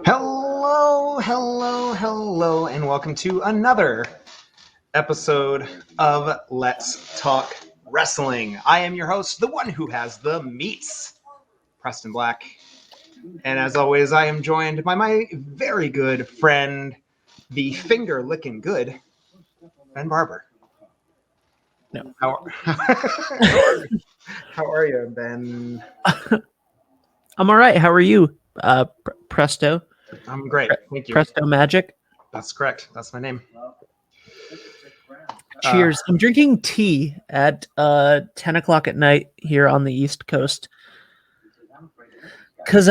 Hello, and welcome to another episode of Let's Talk Wrestling. I am your host, the one who has the meats, Preston Black. And as always, I am joined by my very good friend, the finger-licking good, Ben Barber. No. How are you, Ben? I'm all right. How are you, Presto? I'm great. Thank you. Presto Magic. That's correct. That's my name. Cheers. I'm drinking tea at 10 o'clock at night here on the East Coast. Because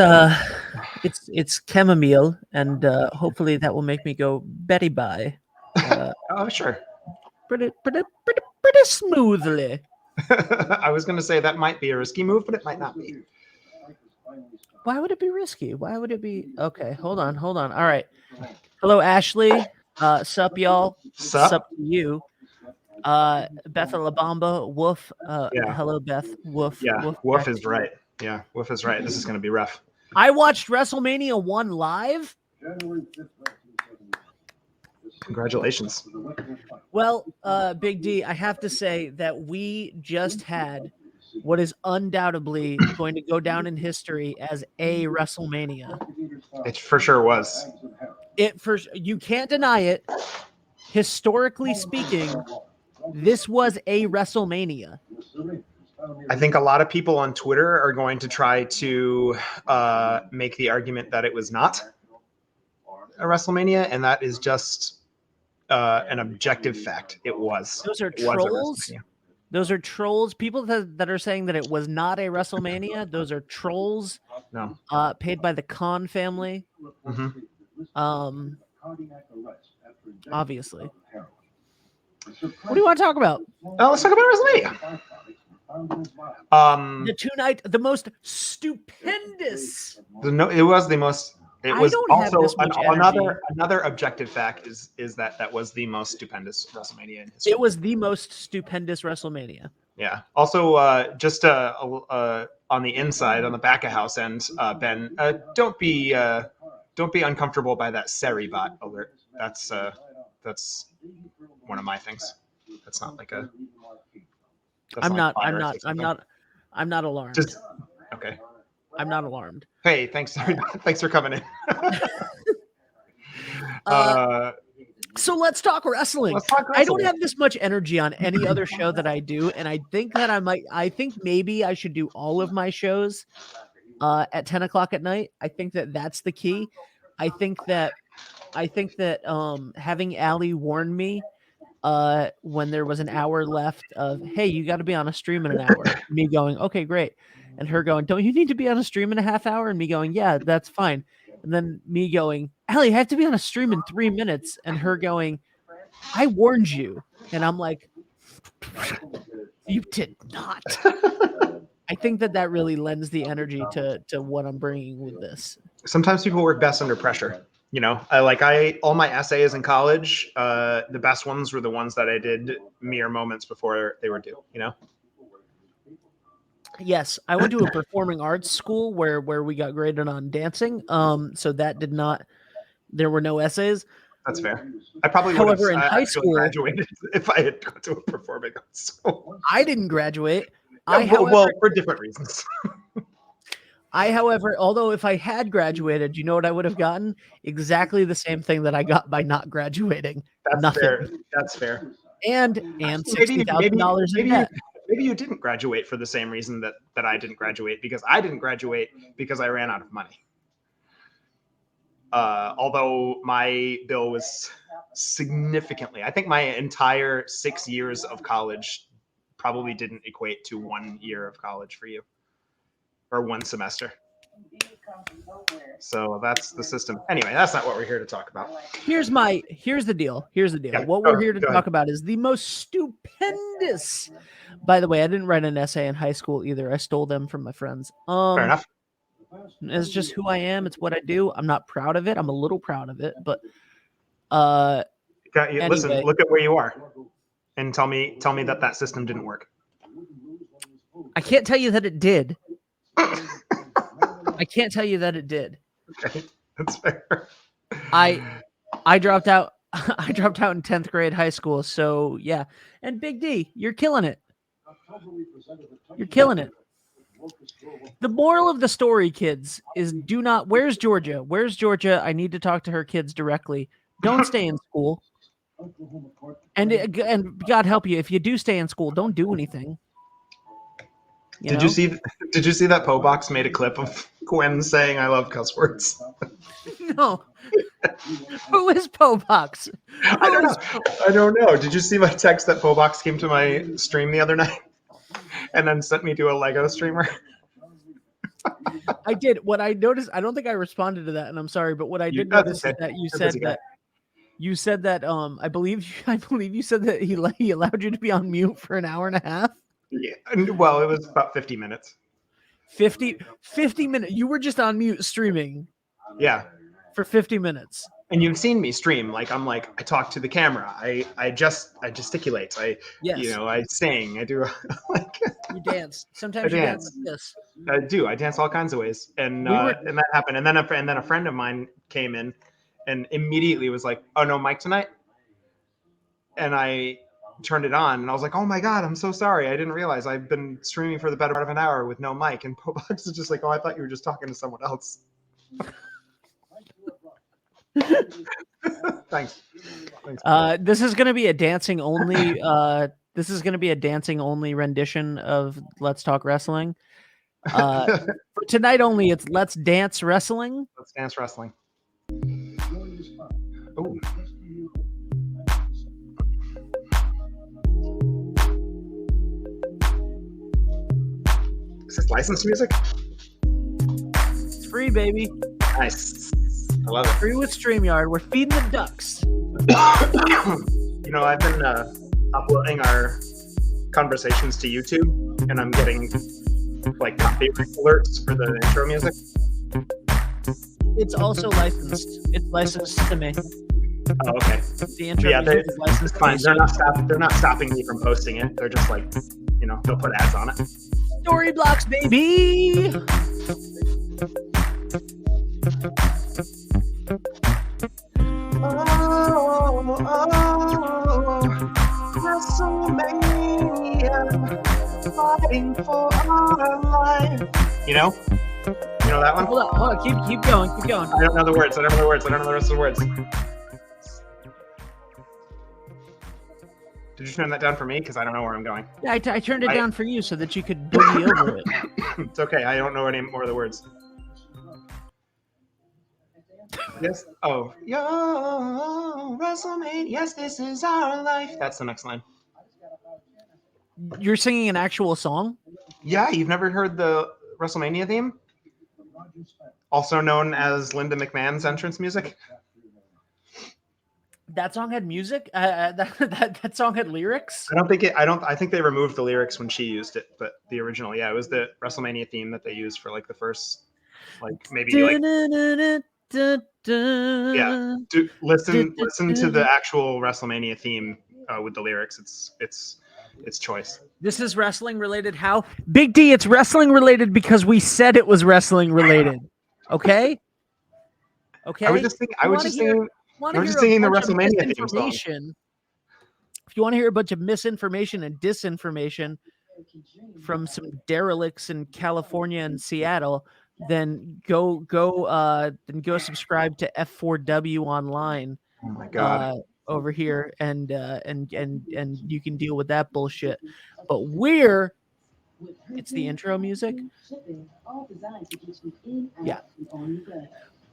it's chamomile, and hopefully that will make me go Betty bye. Oh, sure. Pretty smoothly. I was going to say that might be a risky move, but it might not be. Why would it be risky? Why would it be? Okay, hold on. All right. Hello, Ashley. Sup, y'all? Sup to you. Beth Alabamba. Woof. Yeah. Hello, Beth. Woof. Yeah, Woof is right. Yeah, Woof is right. This is going to be rough. I watched WrestleMania 1 live. Congratulations. Well, Big D, I have to say that we just had what is undoubtedly going to go down in history as a WrestleMania. It for sure was. You can't deny it. Historically speaking, this was a WrestleMania. I think a lot of people on Twitter are going to try to make the argument that it was not a WrestleMania, and that is just an objective fact. It was. Those are trolls. Those are trolls. People that are saying that it was not a WrestleMania. Those are trolls. No. Paid by the Khan family. Mm-hmm. Obviously. What do you want to talk about? Let's talk about WrestleMania. The most stupendous. It was the most. It was also another objective fact is that was the most stupendous WrestleMania in history. It was the most stupendous WrestleMania. Yeah. Also, just on the inside, on the back of house end, Ben, don't be uncomfortable by that Seri bot alert. That's one of my things. That's not like a. I'm not alarmed. Okay. I'm not alarmed. Hey, thanks for coming in. So let's talk wrestling. I don't have this much energy on any other show that I do, and I think that I think maybe I should do all of my shows at 10 o'clock at night. I think that that's the key. I think that having Allie warn me when there was an hour left of, hey, you got to be on a stream in an hour. Me going, okay, great. And her going, don't you need to be on a stream in a half hour? And me going, yeah, that's fine. And then me going, Allie, I have to be on a stream in 3 minutes. And her going, I warned you. And I'm like, you did not. I think that really lends the energy to what I'm bringing with this. Sometimes people work best under pressure. You know, all my essays in college, the best ones were the ones that I did mere moments before they were due, you know? Yes, I went to a performing arts school where we got graded on dancing. So that did not, there were no essays. That's fair. I probably would have in high school graduated if I had gone to a performing arts school. I didn't graduate. Well, for different reasons. However, although if I had graduated, you know what I would have gotten? Exactly the same thing that I got by not graduating. That's nothing. Fair. That's fair. And $60,000 in debt. Maybe you didn't graduate for the same reason that I didn't graduate, because I didn't graduate because I ran out of money. Although my bill was significantly, I think my entire 6 years of college probably didn't equate to 1 year of college for you, or one semester. So that's the system. Anyway, that's not what we're here to talk about. Here's the deal. Yeah, what we're here to talk about is the most stupendous. By the way, I didn't write an essay in high school either. I stole them from my friends. Fair enough. It's just who I am. It's what I do. I'm not proud of it. I'm a little proud of it, but anyway. Listen, look at where you are, and tell me that system didn't work. I can't tell you that it did. I can't tell you that it did. Okay. That's fair. I dropped out. I dropped out in 10th grade high school. So yeah. And Big D, you're killing it. You're killing it. The moral of the story, kids, is do not. Where's Georgia? Where's Georgia? I need to talk to her kids directly. Don't stay in school. And God help you, if you do stay in school, don't do anything. Did you see that Pobox made a clip of Gwen saying "I love cuss words"? No. Who is Pobox? I don't know. Did you see my text that Pobox came to my stream the other night and then sent me to a Lego streamer? I did. What I noticed, I don't think I responded to that, and I'm sorry, but what I did notice is that you said that I believe you said that he allowed you to be on mute for an hour and a half. Yeah. Well, it was about 50 minutes. 50 minutes. You were just on mute streaming. Yeah. For 50 minutes. And you've seen me stream. I talk to the camera. I gesticulate. I sing. I do you dance. Sometimes you dance like this. I do. I dance all kinds of ways. And and that happened. And then a friend of mine came in and immediately was like, "Oh, no mic tonight?" And I turned it on and I was like, "Oh my God, I'm so sorry. I didn't realize I've been streaming for the better part of an hour with no mic." And Pobox is just like, "Oh, I thought you were just talking to someone else." Thanks. This is going to be a dancing only. This is going to be a dancing only rendition of Let's Talk Wrestling. For tonight only, it's Let's Dance Wrestling. Let's Dance Wrestling. Ooh. Is this licensed music? It's free, baby. Nice. I love it. Free with StreamYard. We're feeding the ducks. I've been uploading our conversations to YouTube, and I'm getting copyright alerts for the intro music. It's also licensed. It's licensed to me. Oh, okay. The intro music is licensed. Fine. They're not stopping me from posting it. They're just they'll put ads on it. Story blocks, baby. WrestleMania, fighting for our life. You know that one? Hold on. Keep going. I don't know the words. I don't know the rest of the words. Did you turn that down for me? Because I don't know where I'm going. Yeah, I turned it down for you so that you could boogie over it. It's okay. I don't know any more of the words. Yes. Oh. Yo, WrestleMania. Yes, this is our life. That's the next line. You're singing an actual song? Yeah, you've never heard the WrestleMania theme? Also known as Linda McMahon's entrance music? That song had music? That song had lyrics? I think they removed the lyrics when she used it, but the original, yeah, it was the WrestleMania theme that they used for the first maybe yeah. Listen to the actual WrestleMania theme with the lyrics. It's choice. This is wrestling related. How? Big D, it's wrestling related because we said it was wrestling related. Okay? Okay. I was just singing the WrestleMania theme song. If you want to hear a bunch of misinformation and disinformation from some derelicts in California and Seattle, then go subscribe to F4W online. Oh my God. Over here and you can deal with that bullshit. But it's the intro music. Yeah.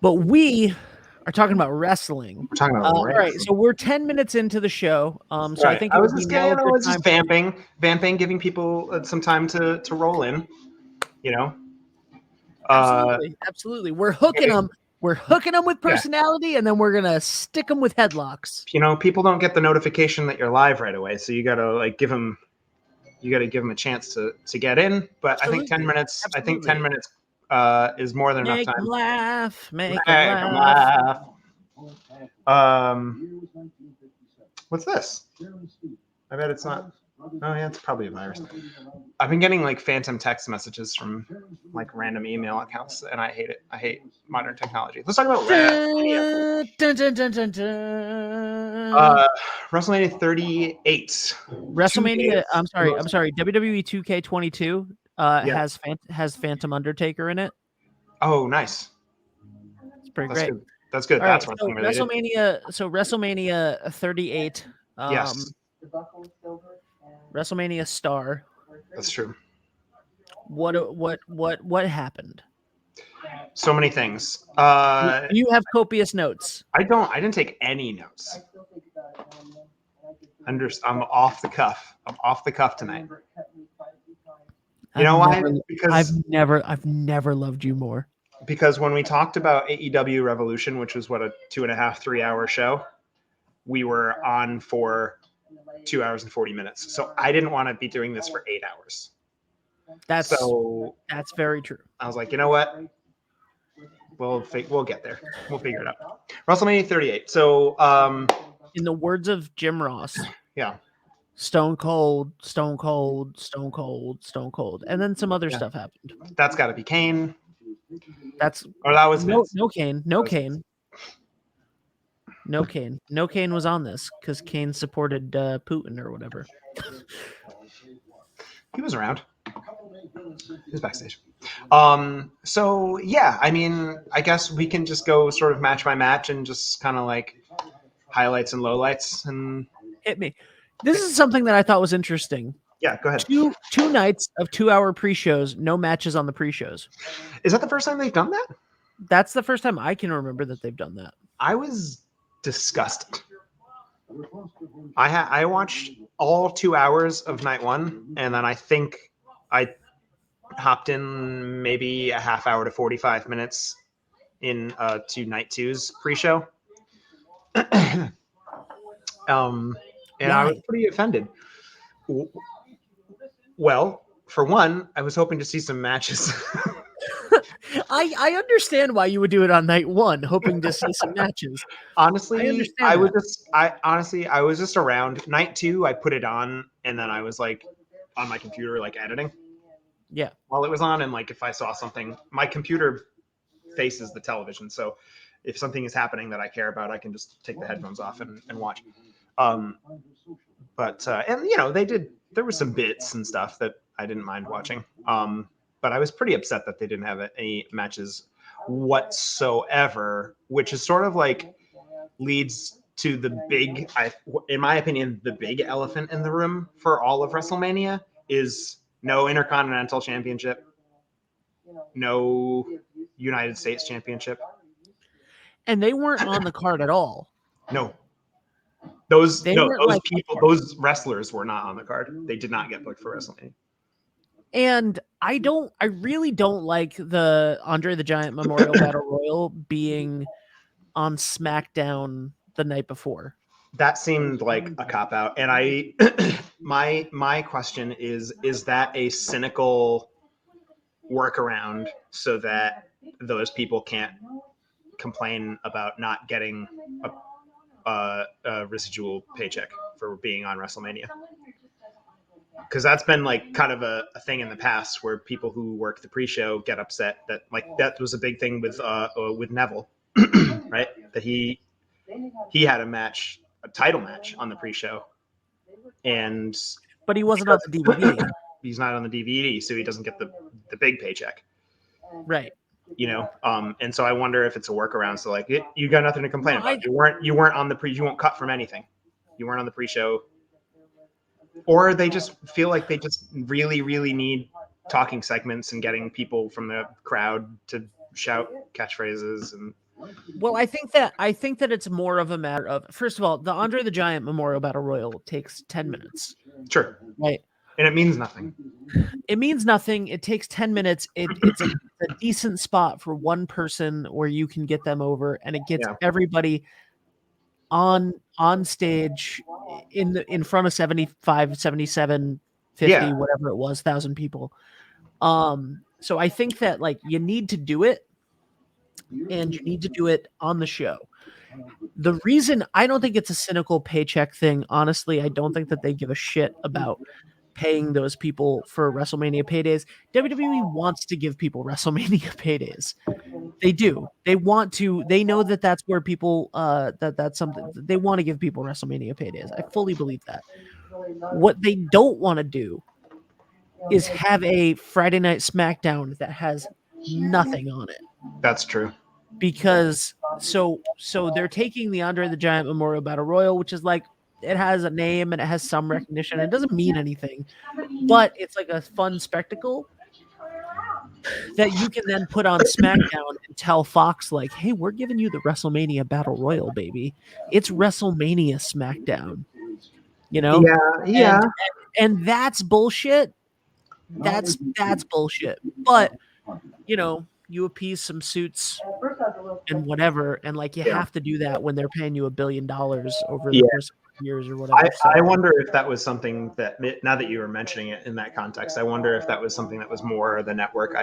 But we are talking about wrestling. We're talking about wrestling. All right, so we're 10 minutes into the show. So right. I think I was just vamping, giving people some time to roll in. Absolutely. We're hooking them. We're hooking them with personality, and then we're gonna stick them with headlocks. People don't get the notification that you're live right away, so you gotta give them. You gotta give them a chance to get in. But Absolutely. I think 10 minutes. Absolutely. I think 10 minutes is more than enough time. Make them laugh. What's this? I bet it's not. Oh yeah, it's probably a virus. I've been getting like phantom text messages from like random email accounts, and I hate it. I hate modern technology. Let's talk about WrestleMania. Dun, dun, dun, dun, dun. WrestleMania 38. 2 WrestleMania. days. I'm sorry. WWE 2K22 Yeah. has Phantom Undertaker in it. Oh, nice. It's pretty That's great. good. That's good. All right, That's so wrestling related. WrestleMania 38. Yes, WrestleMania star. that's true. What happened? So many things. You have copious notes. I didn't take any notes. I'm off the cuff. I'm off the cuff tonight. You know why? I've never loved you more. Because when we talked about AEW Revolution, which was what, a 2.5, 3 hour show, we were on for 2 hours and 40 minutes. So I didn't want to be doing this for 8 hours. That's very true. I was like, you know what? We'll get there. We'll figure it out. WrestleMania 38. So, in the words of Jim Ross, yeah, Stone Cold, Stone Cold, Stone Cold, Stone Cold, and then some other stuff happened. That's got to be Kane. That was no Kane, no Kane. No Kane was on this because Kane supported Putin or whatever. He was around. He was backstage. So yeah, I mean, I guess we can just go sort of match by match and just kind of like highlights and lowlights and hit me. This is something that I thought was interesting. Yeah, go ahead. Two nights of 2-hour pre-shows, no matches on the pre-shows. Is that the first time they've done that? That's the first time I can remember that they've done that. I was disgusted. I watched all 2 hours of night one, and then I think I hopped in maybe a half hour to 45 minutes in to night two's pre-show. And I was pretty offended. Well, for one, I was hoping to see some matches. I understand why you would do it on night one, hoping to see some matches. Honestly, I was just around. Night two, I put it on, and then I was like on my computer, like editing. Yeah. While it was on, and like if I saw something, my computer faces the television, so if something is happening that I care about, I can just take the headphones off and watch. But and you know, there were some bits and stuff that I didn't mind watching. But I was pretty upset that they didn't have any matches whatsoever, which is sort of like leads to the big, in my opinion, the big elephant in the room for all of WrestleMania is no Intercontinental Championship, no United States Championship. And they weren't on the card at all. No. Those wrestlers were not on the card. They did not get booked for WrestleMania. And I really don't like the Andre the Giant Memorial Battle Royal being on SmackDown the night before. That seemed like a cop out. And my question is that a cynical workaround so that those people can't complain about not getting a residual paycheck for being on WrestleMania? Because that's been like kind of a thing in the past where people who work the pre-show get upset that like that was a big thing with Neville, right? That he had a title match on the pre-show, but he wasn't on the DVD. He's not on the DVD, so he doesn't get the big paycheck, right? You know, and so I wonder if it's a workaround. So like, you got nothing to complain about. You weren't on the you won't cut from anything. You weren't on the pre-show. Or they just feel like they just really, really need talking segments and getting people from the crowd to shout catchphrases. And well, I think that it's more of a matter of, first of all, the Andre the Giant Memorial Battle Royal takes 10 minutes. Sure. Right. And it means nothing. It means nothing. It takes 10 minutes. It's a decent spot for one person where you can get them over, and it gets everybody on stage in front of 75, 77, 50, whatever it was, 1,000 people. So I think that like you need to do it, and you need to do it on the show. The reason I don't think it's a cynical paycheck thing, honestly, I don't think that they give a shit about paying those people for WrestleMania paydays. WWE wants to give people WrestleMania paydays. They do. They want to. They know that that's where people that's something they want to give people WrestleMania paydays. I fully believe that. What they don't want to do is have a Friday Night SmackDown that has nothing on it. That's true. Because so they're taking the Andre the Giant Memorial Battle Royal, which is like it has a name and it has some recognition. It doesn't mean anything, but it's like a fun spectacle that you can then put on SmackDown and tell Fox like, "Hey, we're giving you the WrestleMania Battle Royal, baby. It's WrestleMania SmackDown." You know? Yeah. And that's bullshit. That's bullshit. But, you know, you appease some suits and whatever, and like you have to do that when they're paying you $1 billion over the course of years or whatever. I wonder if that was something that, now that you were mentioning it in that context, I wonder if that was something that was more the network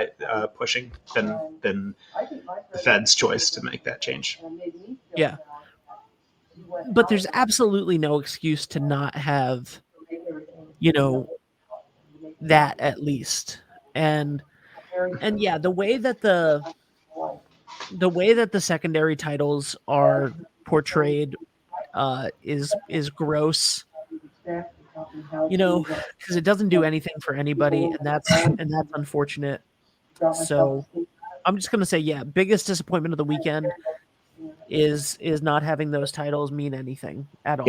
pushing than the Fed's choice to make that change. Yeah. But there's absolutely no excuse to not have, you know, that at least. And yeah, the way that the secondary titles are portrayed is gross. You know, because it doesn't do anything for anybody, and that's unfortunate. So I'm just gonna say, yeah, biggest disappointment of the weekend is not having those titles mean anything at all.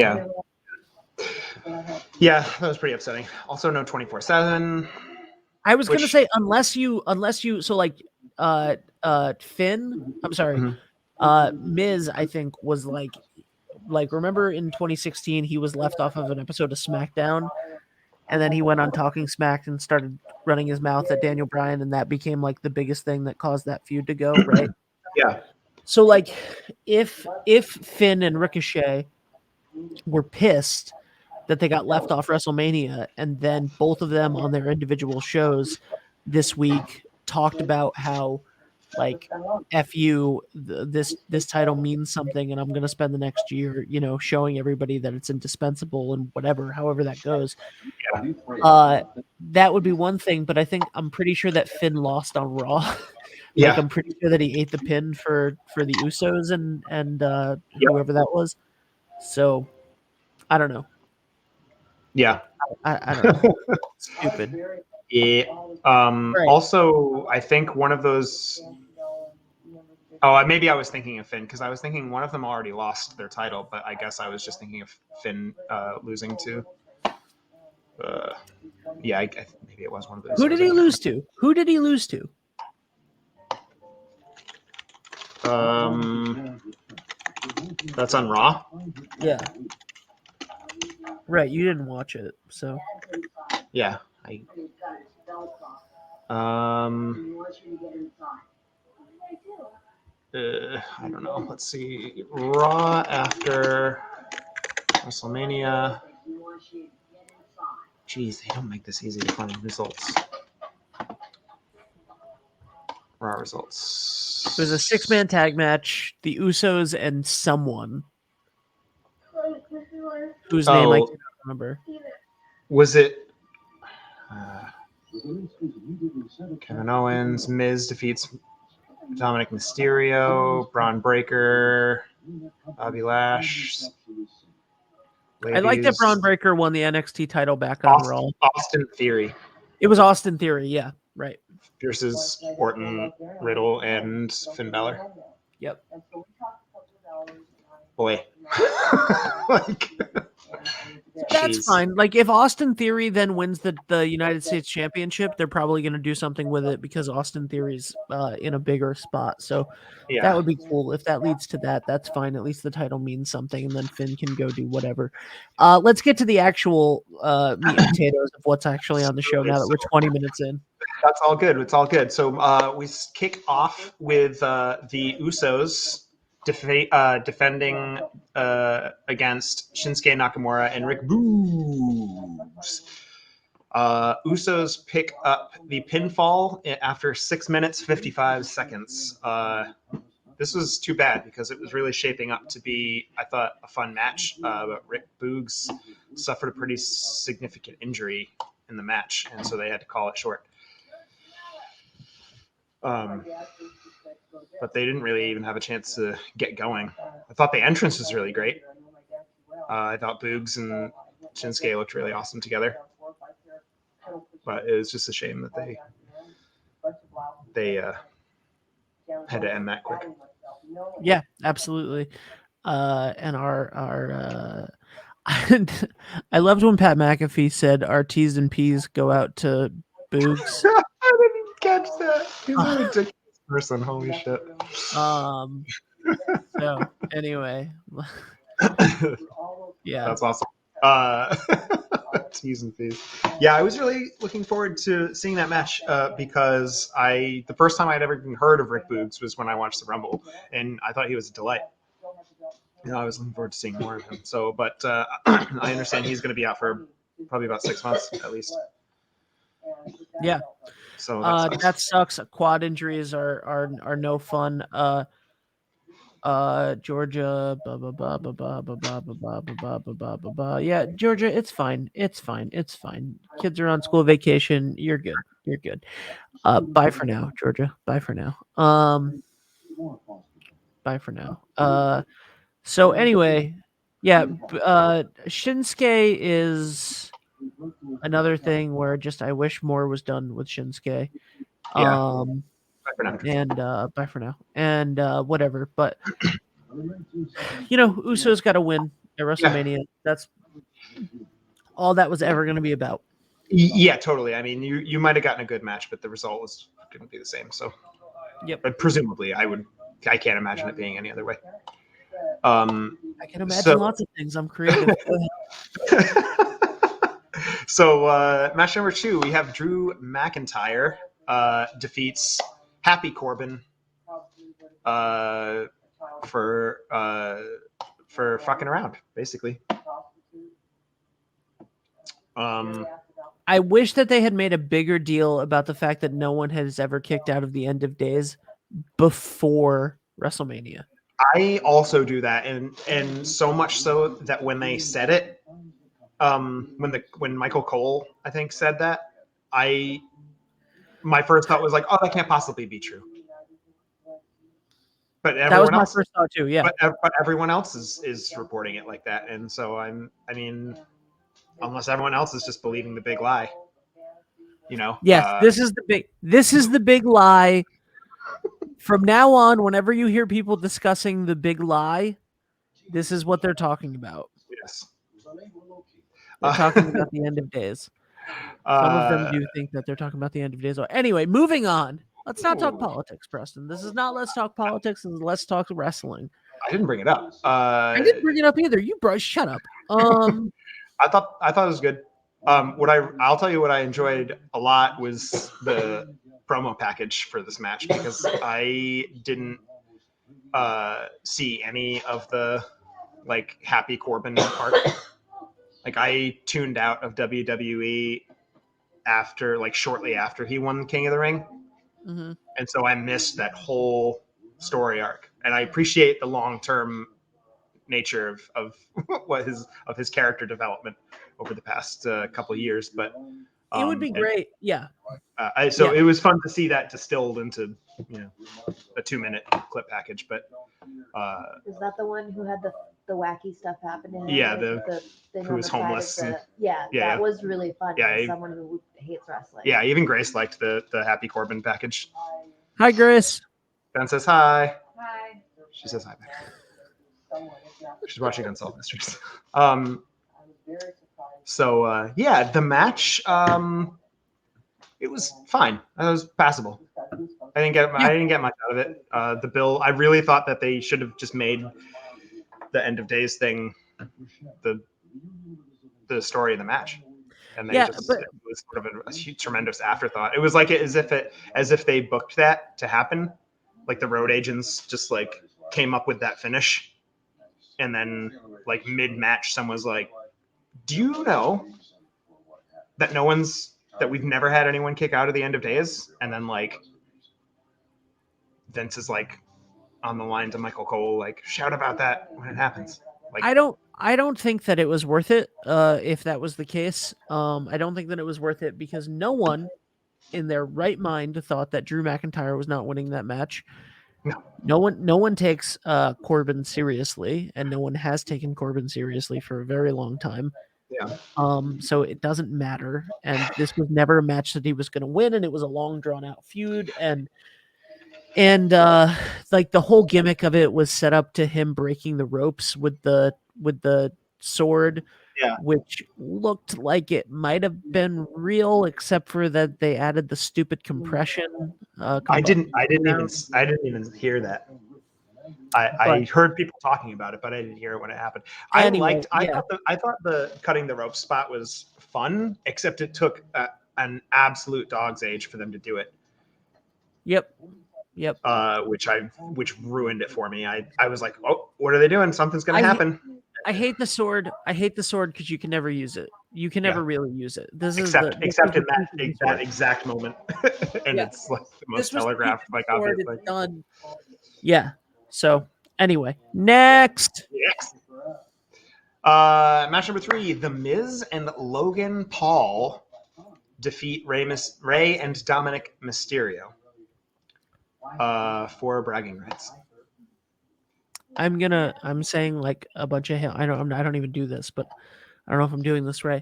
Yeah, that was pretty upsetting. Also, no 24/7. I was gonna say unless you so like Finn, I'm sorry, Miz, I think was like remember in 2016 he was left off of an episode of SmackDown, and then he went on Talking Smack and started running his mouth at Daniel Bryan, and that became like the biggest thing that caused that feud to go, right? Yeah. So like if Finn and Ricochet were pissed that they got left off WrestleMania, and then both of them on their individual shows this week talked about how like F you, this title means something, and I'm gonna spend the next year, you know, showing everybody that it's indispensable and whatever, however that goes. That would be one thing, but I'm pretty sure that Finn lost on Raw. Like I'm pretty sure that he ate the pin for the Usos and whoever that was. So I don't know. Yeah. I don't know. Stupid. Yeah. Right. Also, I think one of those. Oh, maybe I was thinking of Finn because I was thinking one of them already lost their title, but I guess I was just thinking of Finn losing to. Yeah, maybe it was one of those. Who did he lose to? Who did he lose to? That's on Raw. Yeah. Right, you didn't watch it, so. Yeah, I don't know. Let's see. Raw after WrestleMania. Jeez, they don't make this easy to find results. Raw results. It was a 6-man tag match. The Usos and someone whose name I can't remember. Was it Kevin Owens? Miz defeats Dominic Mysterio, Braun Breaker, Bobby Lash. I like that Braun Breaker won the NXT title back on Raw. Austin Theory. It was Austin Theory, yeah, right. Versus Orton, Riddle, and Finn Balor. Yep. Boy. That's fine. Like if Austin Theory then wins the United States Championship, they're probably going to do something with it because Austin Theory's in a bigger spot. So that would be cool. If that leads to that, that's fine. At least the title means something, and then Finn can go do whatever. Let's get to the actual meat and potatoes of what's actually on the show now that we're 20 minutes in. That's all good. It's all good. So we kick off with the Usos defending against Shinsuke Nakamura and Rick Boogs. Usos pick up the pinfall after 6 minutes 55 seconds. this was too bad because it was really shaping up to be, I thought, a fun match. But Rick Boogs suffered a pretty significant injury in the match, and so they had to call it short. But they didn't really even have a chance to get going. I thought the entrance was really great. I thought Boogs and Shinsuke looked really awesome together. But it was just a shame that they had to end that quick. Yeah, absolutely. And our I loved when Pat McAfee said our T's and P's go out to Boogs. I didn't catch that. He's a ridiculous person. Holy shit. So anyway. Yeah. That's awesome. T's and P's. Yeah, I was really looking forward to seeing that match because the first time I'd ever even heard of Rick Boogs was when I watched the Rumble, and I thought he was a delight. I was looking forward to seeing more of him. So, but I understand he's going to be out for probably about 6 months at least. Yeah. So that sucks. Quad injuries are no fun. Georgia, yeah, Georgia, it's fine. Kids are on school vacation. You're good. Bye for now, Georgia. Bye for now. Bye for now. So anyway, yeah, Shinsuke is another thing where just I wish more was done with Shinsuke. yeah. And bye for now. And whatever. But Usos got to win at WrestleMania. Yeah. That's all that was ever going to be about. Yeah, totally. I mean, you might have gotten a good match, but the result was going to be the same. So, yep. But presumably, I can't imagine it being any other way. I can imagine lots of things. I'm creative. So, match number 2, we have Drew McIntyre defeats Happy Corbin for fucking around, basically. I wish that they had made a bigger deal about the fact that no one has ever kicked out of the End of Days before WrestleMania. I also do that, and so much so that when they said it, when Michael Cole, I think, said that, my first thought was like, oh, that can't possibly be true. But everyone that was my else, first thought too. Yeah, but everyone else is reporting it like that, and so I mean, unless everyone else is just believing the big lie, Yes, this is the big lie. From now on, whenever you hear people discussing the big lie, this is what they're talking about. Yes. They're talking about the End of Days. Some of them do think that they're talking about the End of Days. Anyway, moving on. Let's not talk politics, Preston. This is not Let's Talk Politics, and Let's Talk Wrestling. I didn't bring it up. I didn't bring it up either. You brought. Shut up. I thought it was good. I'll tell you what I enjoyed a lot was the promo package for this match, because I didn't see any of the Happy Corbin part. I tuned out of WWE shortly after he won King of the Ring. Mm-hmm. And so I missed that whole story arc. And I appreciate the long-term nature of his character development over the past couple of years, but it would be great. Yeah. It was fun to see that distilled into a 2-minute clip package. But is that the one who had the wacky stuff happening? Yeah, who was homeless. That was really fun. Yeah, someone who hates wrestling. Yeah, even Grace liked the Happy Corbin package. Hi, Grace. Ben says hi. Hi. She says hi back. She's watching Unsolved Mysteries. So the match, it was fine. It was passable. I didn't get much out of it. The bill, I really thought that they should have just made the End of Days thing the story of the match, and it was sort of a tremendous afterthought. It was as if they booked that to happen, like the road agents just came up with that finish, and then mid-match someone's like, do you know that we've never had anyone kick out of the End of Days? And then Vince is like, on the line to Michael Cole, like shout about that when it happens. Like I don't think that it was worth it. If that was the case, I don't think that it was worth it because no one in their right mind thought that Drew McIntyre was not winning that match. No. No one takes Corbin seriously, and no one has taken Corbin seriously for a very long time. Yeah. So it doesn't matter. And this was never a match that he was going to win, and it was a long drawn out feud. And like the whole gimmick of it was set up to him breaking the ropes with the sword, Yeah. which looked like it might have been real, except for that they added the stupid compression. I didn't even hear that. I heard people talking about it, but I didn't hear it when it happened. I thought the cutting the rope spot was fun, except it took an absolute dog's age for them to do it. Yep. Which ruined it for me. I was like, oh, what are they doing? Something's gonna happen. I hate the sword. I hate the sword because you can never use it. You can never really use it. Except in that exact moment, and it's like the most telegraphed. Like obviously, done. Yeah. So anyway, next. Match number 3: The Miz and Logan Paul defeat Rey and Dominic Mysterio for bragging rights. I'm saying like a bunch of I don't even do this, but I don't know if I'm doing this right.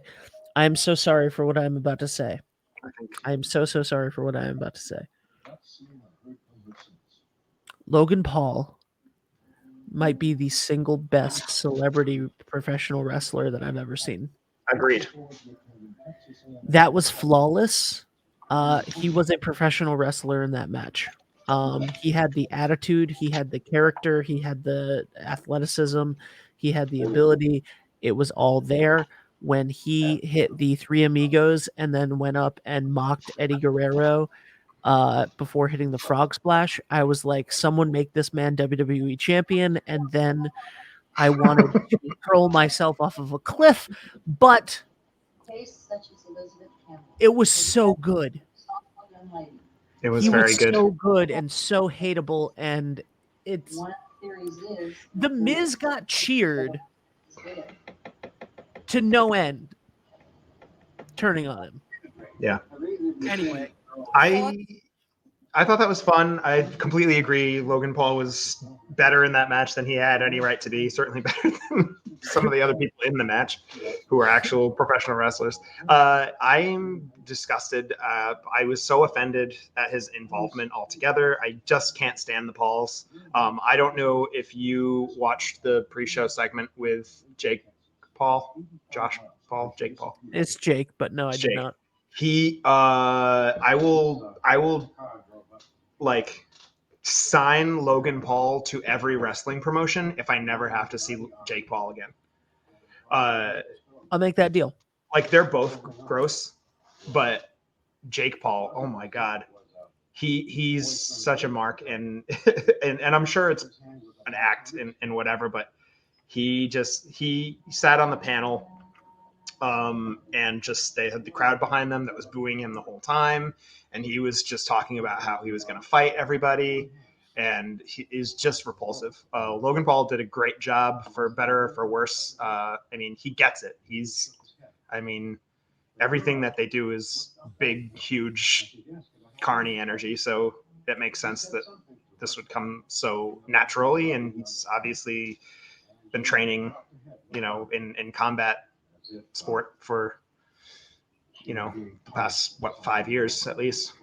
I'm so sorry for what I'm about to say. I'm so sorry for what I am about to say. Logan Paul might be the single best celebrity professional wrestler that I've ever seen. Agreed. That was flawless. He was a professional wrestler in that match. He had the attitude, he had the character, he had the athleticism, he had the ability. It was all there. When he hit the Three Amigos and then went up and mocked Eddie Guerrero before hitting the frog splash, I was like, someone make this man WWE champion. And then I wanted to hurl myself off of a cliff, but it was so good. It was very good. So good and so hateable, and it's the Miz got cheered to no end, turning on him. Yeah. Anyway, I thought that was fun. I completely agree. Logan Paul was better in that match than he had any right to be. Certainly better than some of the other people in the match who are actual professional wrestlers. I'm disgusted. I was so offended at his involvement altogether. I just can't stand the Pauls. I don't know if you watched the pre-show segment with Jake Paul. It's Jake, but no, I did not. I will like sign Logan Paul to every wrestling promotion if I never have to see Jake Paul again. I'll make that deal. Like they're both gross, but Jake Paul, oh my God, he's such a mark, and I'm sure it's an act and whatever, but he sat on the panel. And just they had the crowd behind them that was booing him the whole time, and he was just talking about how he was going to fight everybody, and he is just repulsive. Logan Paul did a great job, for better or for worse. I mean, he gets it. Everything that they do is big, huge, carny energy, so it makes sense that this would come so naturally, and he's obviously been training, in combat sport for the past 5 years at least.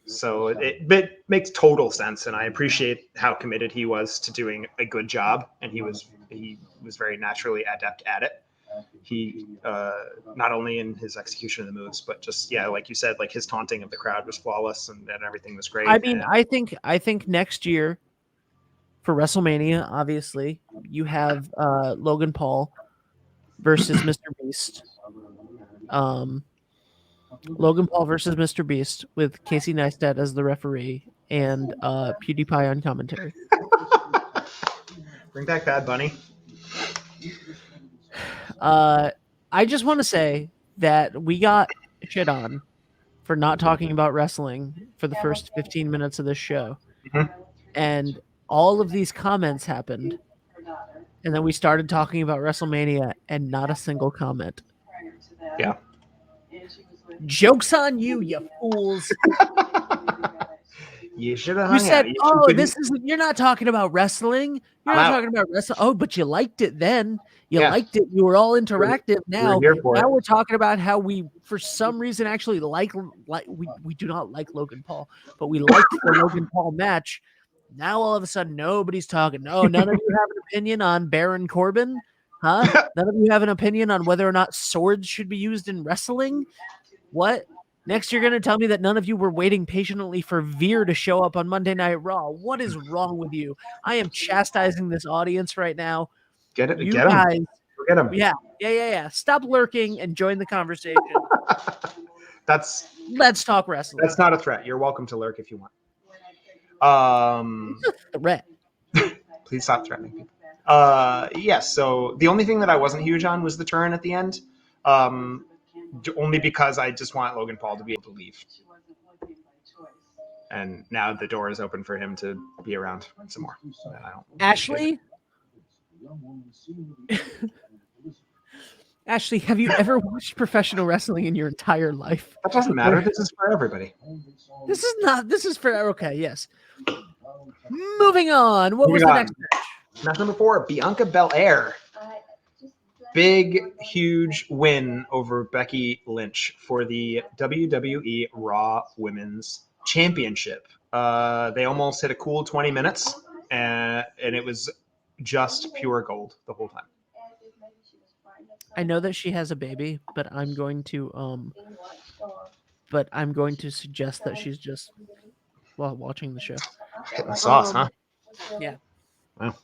So it makes total sense, and I appreciate how committed he was to doing a good job, and he was very naturally adept at it. He not only in his execution of the moves, but just like you said, like his taunting of the crowd was flawless, and everything was great. I mean, I think next year for WrestleMania, obviously, you have Logan Paul versus Mr. Beast. Logan Paul versus Mr. Beast with Casey Neistat as the referee and PewDiePie on commentary. Bring back Bad Bunny. I just want to say that we got shit on for not talking about wrestling for the first 15 minutes of this show. Mhm. And all of these comments happened. And then we started talking about WrestleMania and not a single comment. Yeah. Joke's on you, you fools. You should have You hung said, out. oh, this isn't, you're not talking about wrestling. You're I'm not out. talking about wrestling. Oh, but you liked it then. You Yeah. liked it. You were all interactive. Now here for it. we're talking about how we, for some reason, actually like we do not like Logan Paul, but we liked the Logan Paul match. Now all of a sudden nobody's talking. No, none of you have an opinion on Baron Corbin, huh? None of you have an opinion on whether or not swords should be used in wrestling. What? Next, you're going to tell me that none of you were waiting patiently for Veer to show up on Monday Night Raw. What is wrong with you? I am chastising this audience right now. Get it. You Get him. guys, Get him. yeah. Stop lurking and join the conversation. Let's talk wrestling. That's not a threat. You're welcome to lurk if you want. It's a threat. Please stop threatening people. Yes. So the only thing that I wasn't huge on was the turn at the end. Only because I just want Logan Paul to be able to leave. And now the door is open for him to be around some more. Ashley? Ashley, have you ever watched professional wrestling in your entire life? That doesn't matter. This is for everybody. This is for, okay, yes. Moving on. What was the next match? Match number 4, Bianca Belair. Big, huge win over Becky Lynch for the WWE Raw Women's Championship. They almost hit a cool 20 minutes, and it was just pure gold the whole time. I know that she has a baby, but I'm going to suggest that she's just watching the show. Hitting the sauce, huh? Yeah. Wow.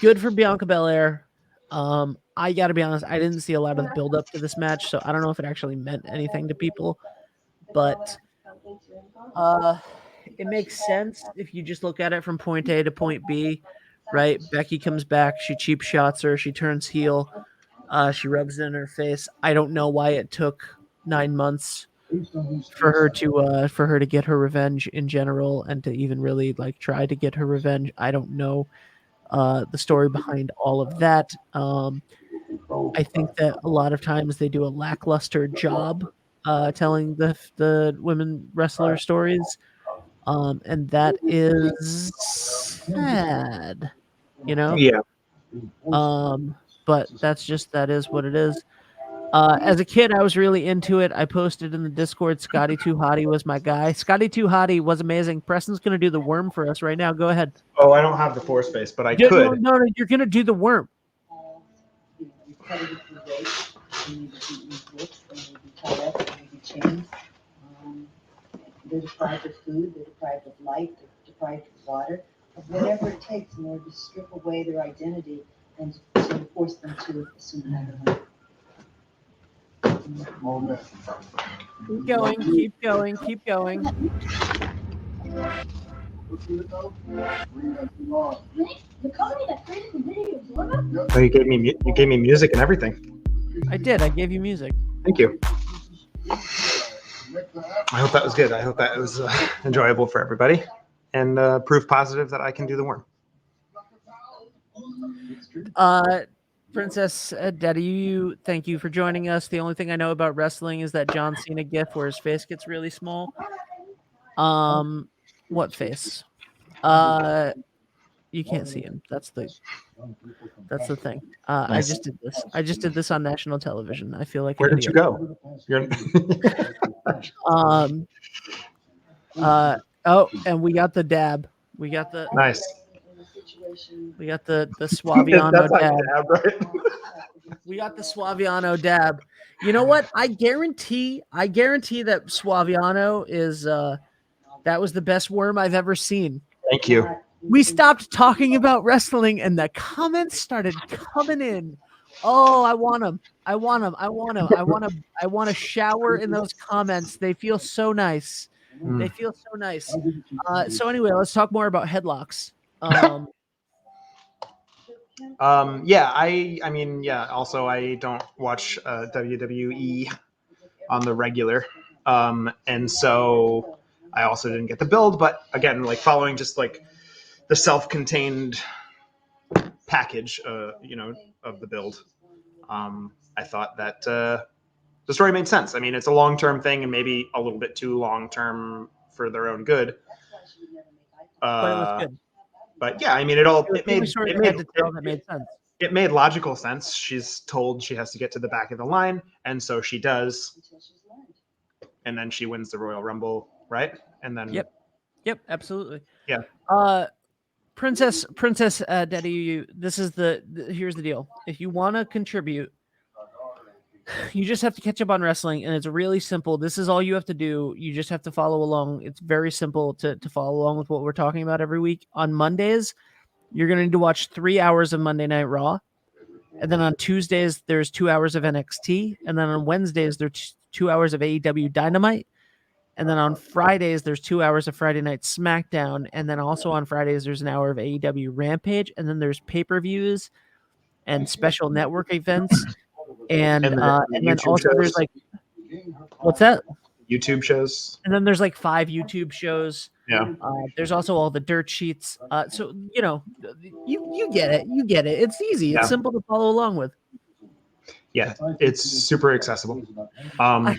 Good for Bianca Belair. I gotta be honest, I didn't see a lot of the build up to this match, so I don't know if it actually meant anything to people. But it makes sense if you just look at it from point A to point B, right? Becky comes back, she cheap shots her, she turns heel, she rubs it in her face. I don't know why it took 9 months for her to get her revenge in general, and to even really try to get her revenge. I don't know the story behind all of that. I think that a lot of times they do a lackluster job telling the women wrestler stories, and that is sad, Yeah. But that is what it is. As a kid, I was really into it. I posted in the Discord, Scotty Too Hottie was my guy. Scotty Too Hottie was amazing. Preston's going to do the worm for us right now. Go ahead. Oh, I don't have the floor space, but I could. No, you're going to do the worm. They're deprived of food, they're deprived of light, they're deprived of water, of whatever it takes in order to strip away their identity and to force them to assume another one. Keep going. Oh, you gave me music and everything. I did. I gave you music. Thank you. I hope that was good. I hope that was enjoyable for everybody, and proof positive that I can do the worm. Princess Daddy, thank you for joining us. The only thing I know about wrestling is that John Cena gif where his face gets really small. What face? You can't see him. That's the thing. Nice. I just did this on national television. I feel like Where did you go? And we got the dab. We got the Nice. We got the Suaviano That's not dab. dab, right? We got the Suaviano dab. You know what? I guarantee that Suaviano is that was the best worm I've ever seen. Thank you. We stopped talking about wrestling and the comments started coming in. Oh, I want them. I want to shower in those comments. They feel so nice. They feel so nice. So anyway, let's talk more about headlocks. Also, I don't watch WWE on the regular, and so I also didn't get the build, but again, like following just like the self-contained package, of the build, I thought that the story made sense. I mean, it's a long-term thing and maybe a little bit too long-term for their own good. But it was good. But yeah, I mean, It was the only story they had to tell that made sense. it made logical sense. She's told she has to get to the back of the line, and so she does, and then she wins the Royal Rumble, right? And then Yep, absolutely. Yeah. Princess Daddy, this is here's the deal. If you want to contribute, you just have to catch up on wrestling, and it's really simple. This is all you have to do. You just have to follow along. It's very simple to follow along with what we're talking about every week. On Mondays, you're going to need to watch 3 hours of Monday Night Raw. And then on Tuesdays, there's 2 hours of NXT. And then on Wednesdays, there's 2 hours of AEW Dynamite. And then on Fridays, there's 2 hours of Friday Night SmackDown. And then also on Fridays, there's an hour of AEW Rampage. And then there's pay-per-views and special network events. And then also shows. there's like, what's that? YouTube shows. And then there's like 5 YouTube shows. Yeah. There's also all the dirt sheets. So, you get it. You get it. It's easy. Yeah. It's simple to follow along with. Yeah, it's super accessible. I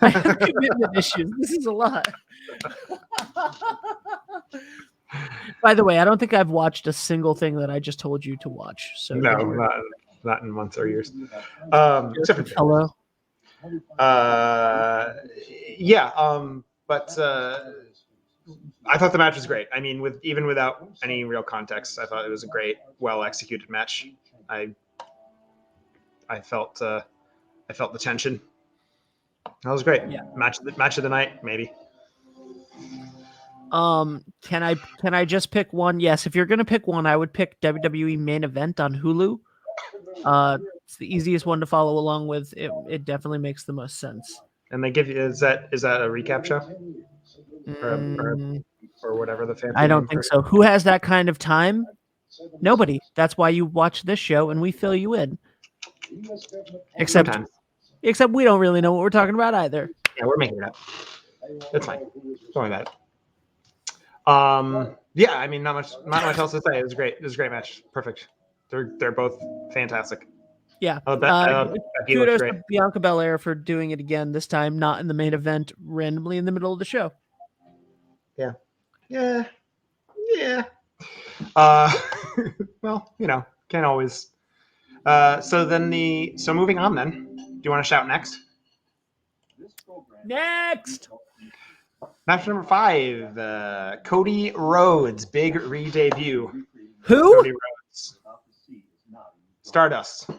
have commitment issues. This is a lot. By the way, I don't think I've watched a single thing that I just told you to watch. So No, not in months or years. Except for hello. But I thought the match was great. I mean, even without any real context, I thought it was a great, well executed match. I felt the tension. That was great. Yeah. Match of the night, maybe. Can I just pick one? Yes, if you're gonna pick one, I would pick WWE Main Event on Hulu. It's the easiest one to follow along with. It definitely makes the most sense. And they give you is that a recap show or whatever the fancy I don't name think for it? so. Who has that kind of time? Nobody. That's why you watch this show and we fill you in. Except we don't really know what we're talking about either. Yeah, we're making it up. It's fine. Don't worry about it. Yeah, I mean, not much else to say. It was great. It was a great match. Perfect. They're both fantastic. Yeah. Becky Kudos looks great. to Bianca Belair for doing it again. This time, not in the main event, randomly in the middle of the show. Yeah. Well, can't always. So moving on then. Do you want to shout next? Next. Match number 5, Cody Rhodes, big re-debut. Who? Cody Rhodes. Stardust.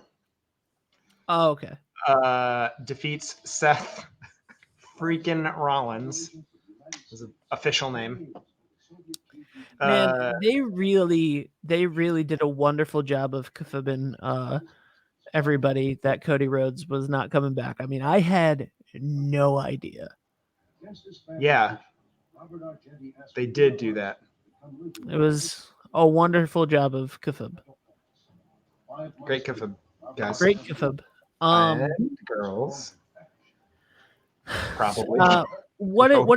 Oh, okay. Defeats Seth freaking Rollins. Is an official name. Man, they really did a wonderful job of convincing everybody that Cody Rhodes was not coming back. I mean, I had no idea. Yeah, they did do that. It was a wonderful job of kafib. Great kafib, guys. Great kafib. And girls, probably. What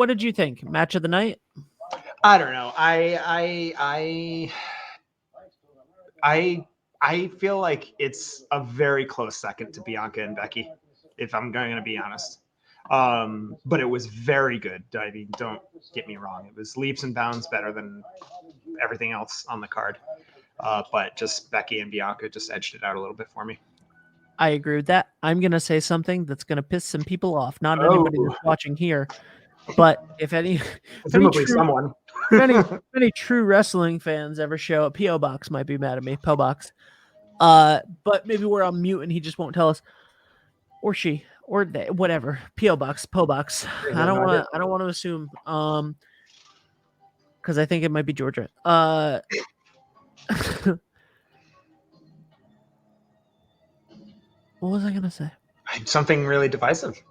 did you think? Match of the night? I don't know. I feel like it's a very close second to Bianca and Becky, if I'm going to be honest. But it was very good. I mean, don't get me wrong. It was leaps and bounds better than everything else on the card. But just Becky and Bianca just edged it out a little bit for me. I agree with that. I'm going to say something that's going to piss some people off. Not anybody that's watching here, but if any true wrestling fans ever show up, P.O. Box might be mad at me. P.O. Box. But maybe we're on mute and he just won't tell us, or she, or they, whatever. P.O. Box, P.O. Box. I don't want to assume. Because I think it might be Georgia. What was I gonna say? Something really divisive.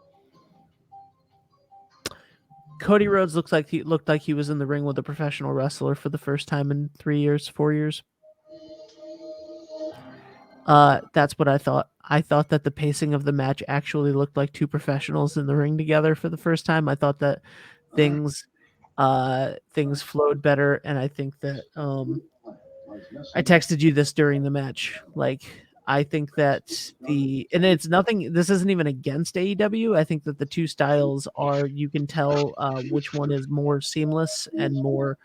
Cody Rhodes looked like he was in the ring with a professional wrestler for the first time in 4 years. That's what I thought. I thought that the pacing of the match actually looked like two professionals in the ring together for the first time. I thought that things flowed better, and I think that I texted you this during the match. Like, I think that and it's nothing, this isn't even against AEW. I think that the two styles are, you can tell which one is more seamless and more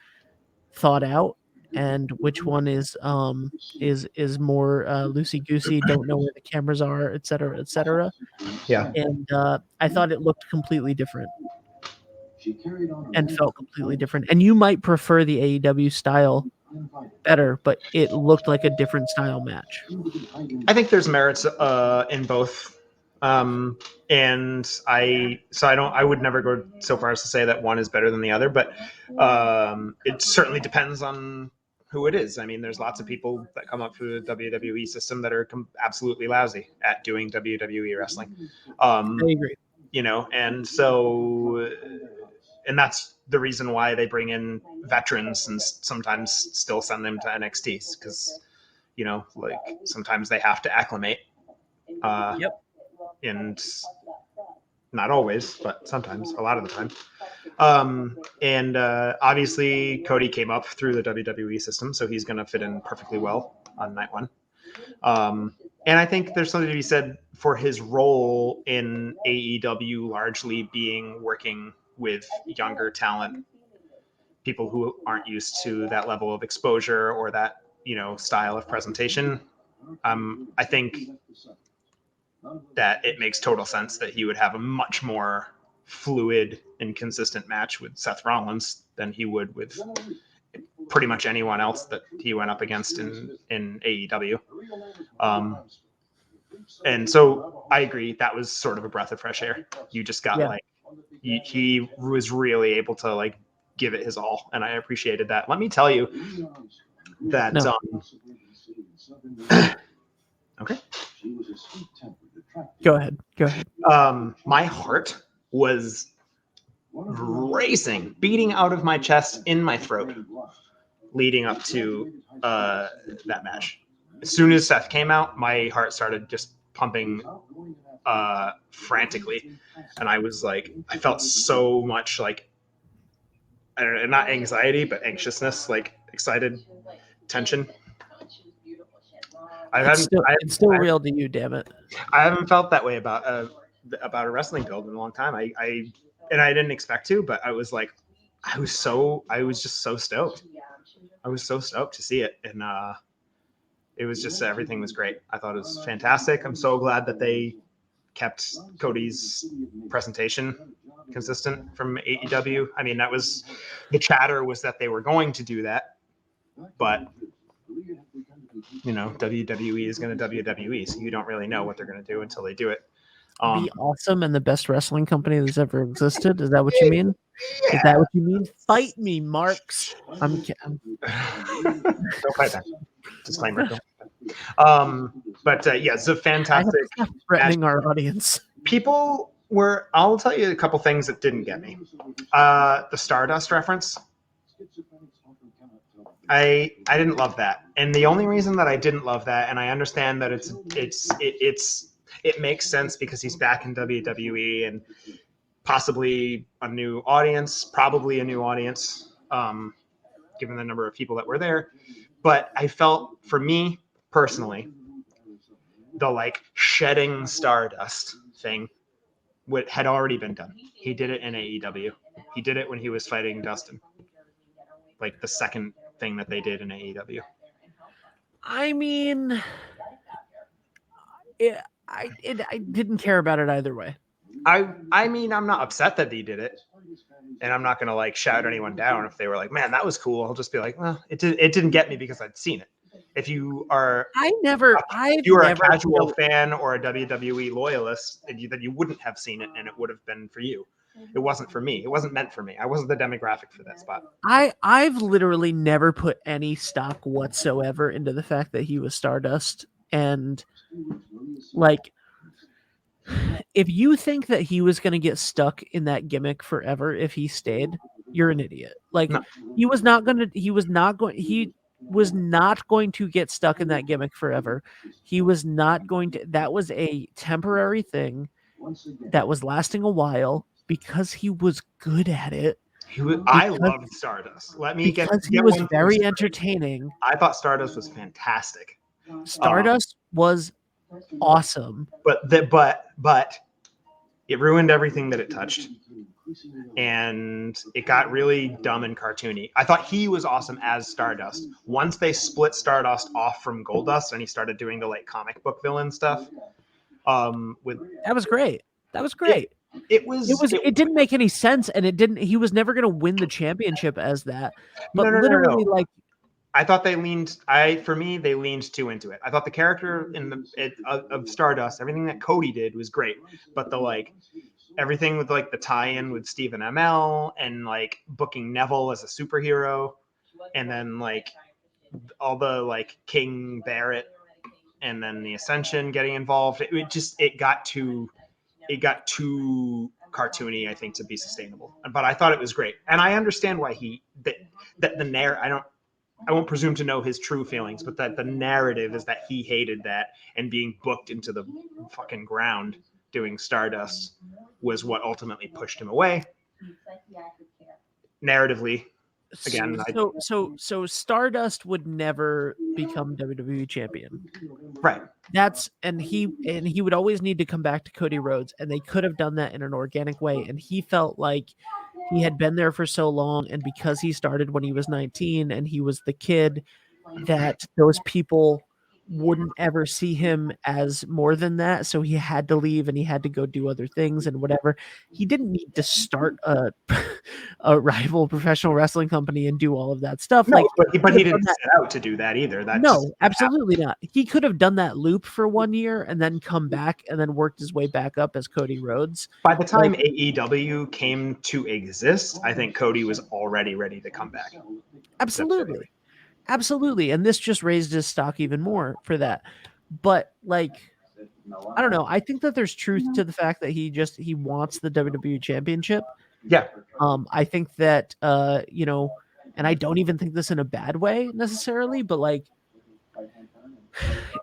thought out, and which one is more loosey goosey, don't know where the cameras are, etc., etc. Yeah. And I thought it looked completely different and felt completely different. And you might prefer the AEW style better, but it looked like a different style match. I think there's merits in both. And I would never go so far as to say that one is better than the other, but it certainly depends on who it is. I mean, there's lots of people that come up through the WWE system that are absolutely lousy at doing WWE wrestling. I agree. You know, and so, and that's the reason why they bring in veterans and sometimes still send them to NXT, because, you know, like sometimes they have to acclimate. Yep. And not always, but sometimes, a lot of the time. And obviously, Cody came up through the WWE system, so he's going to fit in perfectly well on night one. And I think there's something to be said for his role in AEW largely being working with younger talent, people who aren't used to that level of exposure or that, you know, style of presentation. I think that it makes total sense that he would have a much more fluid and consistent match with Seth Rollins than he would with pretty much anyone else that he went up against in AEW. And so I agree, that was sort of a breath of fresh air. You just got like, he was really able to like give it his all, and I appreciated that. Let me tell you that okay. Go ahead. My heart was racing, beating out of my chest, in my throat, leading up to that match. As soon as Seth came out, my heart started just pumping frantically, and I was like, I felt so much like, I don't know, not anxiety, but anxiousness, like excited tension. It's still real to you, damn it. I haven't felt that way about a wrestling build in a long time. I didn't expect to, but I was like, I was just so stoked. I was so stoked to see it, and it was just, everything was great. I thought it was fantastic. I'm so glad that they kept Cody's presentation consistent from AEW. I mean, that was, the chatter was that they were going to do that, but you know, WWE is going to WWE, so you don't really know what they're going to do until they do it. Be awesome and the best wrestling company that's ever existed. Is that what you mean? Yeah. Is that what you mean? Fight me, Marks. I'm Don't fight that. Disclaimer. But yeah, it's a fantastic. Threatening match. Our audience. People were. I'll tell you a couple things that didn't get me. The Stardust reference. I didn't love that, and the only reason that I didn't love that, and I understand that it makes sense because he's back in WWE and possibly a new audience, probably a new audience, given the number of people that were there. But I felt, for me personally, the like shedding Stardust thing had already been done. He did it in AEW. He did it when he was fighting Dustin. Like the second thing that they did in AEW. I mean, I didn't care about it either way. I mean, I'm not upset that he did it, and I'm not gonna like shout anyone down if they were like, "Man, that was cool." I'll just be like, "Well, it didn't get me because I'd seen it." If you are, if you are a casual fan or a WWE loyalist, then you wouldn't have seen it, and it would have been for you. It wasn't for me. It wasn't meant for me. I wasn't the demographic for that spot. I've literally never put any stock whatsoever into the fact that he was Stardust. And like, if you think that he was going to get stuck in that gimmick forever if he stayed, you're an idiot. Like, no. He was not going to get stuck in that gimmick forever. He was not going to. That was a temporary thing that was lasting a while. because he was good at it. I Because- loved Stardust. Let me get Because he get was one thing very straight. entertaining. I thought Stardust was fantastic, Stardust was awesome. but it ruined everything that it touched, and it got really dumb and cartoony. I thought he was awesome as Stardust. Once they split Stardust off from Goldust, and he started doing the like comic book villain stuff, with That was great. That was great. It didn't make any sense, and he was never going to win the championship as that. But No. literally, like, I thought they leaned too into it. I thought the character of Stardust, everything that Cody did was great, but everything with like the tie-in with Stephen Amell and like booking Neville as a superhero, and then like all the like King Barrett and then the Ascension getting involved, it got too cartoony, I think, to be sustainable. But I thought it was great, and I understand why I won't presume to know his true feelings, but that the narrative is that he hated that, and being booked into the fucking ground doing Stardust was what ultimately pushed him away. Narratively, again, so Stardust would never become WWE champion. right? And he would always need to come back to Cody Rhodes, and they could have done that in an organic way. And he felt like he had been there for so long, and because he started when he was 19 and he was the kid, that those people wouldn't ever see him as more than that. So he had to leave, and he had to go do other things and whatever. He didn't need to start a rival professional wrestling company and do all of that stuff. No, like, but he didn't set out to do that either. No, absolutely not. He could have done that loop for 1 year and then come back and then worked his way back up as Cody Rhodes. By the time AEW came to exist, I think Cody was already ready to come back. Absolutely. Absolutely. And this just raised his stock even more for that. But like, I don't know. I think that there's truth to the fact that he wants the WWE championship. Yeah. I think that, and I don't even think this in a bad way necessarily, but like,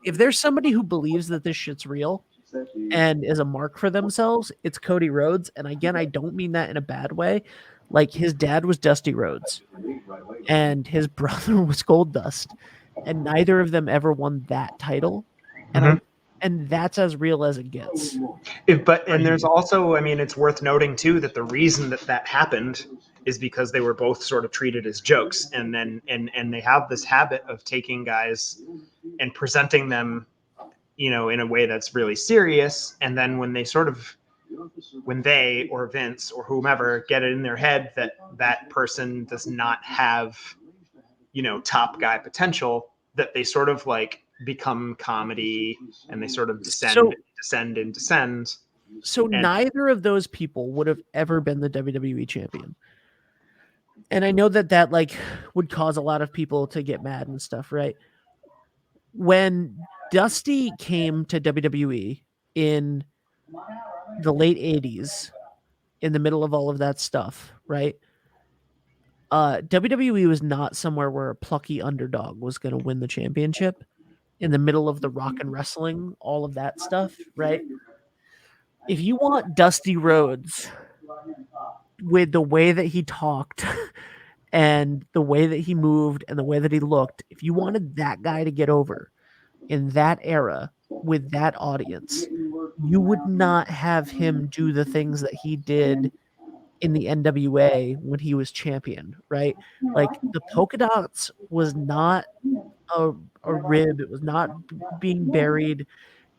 if there's somebody who believes that this shit's real and is a mark for themselves, it's Cody Rhodes. And again, I don't mean that in a bad way. Like, his dad was Dusty Rhodes and his brother was Goldust, and neither of them ever won that title. And and that's as real as it gets. And there's also, I mean, it's worth noting too that the reason that happened is because they were both sort of treated as jokes, and then and they have this habit of taking guys and presenting them, in a way that's really serious, and then when they or Vince or whomever get it in their head that person does not have, top guy potential, that they sort of like become comedy, and they sort of descend. So neither of those people would have ever been the WWE champion. And I know that like would cause a lot of people to get mad and stuff, right? When Dusty came to WWE in the late 80s, in the middle of all of that stuff, right? WWE was not somewhere where a plucky underdog was going to win the championship in the middle of the rock and wrestling, all of that stuff, right? If you want Dusty Rhodes with the way that he talked and the way that he moved and the way that he looked, if you wanted that guy to get over in that era with that audience, you would not have him do the things that he did in the NWA when he was champion, right? Like, the polka dots was not a rib. It was not being buried.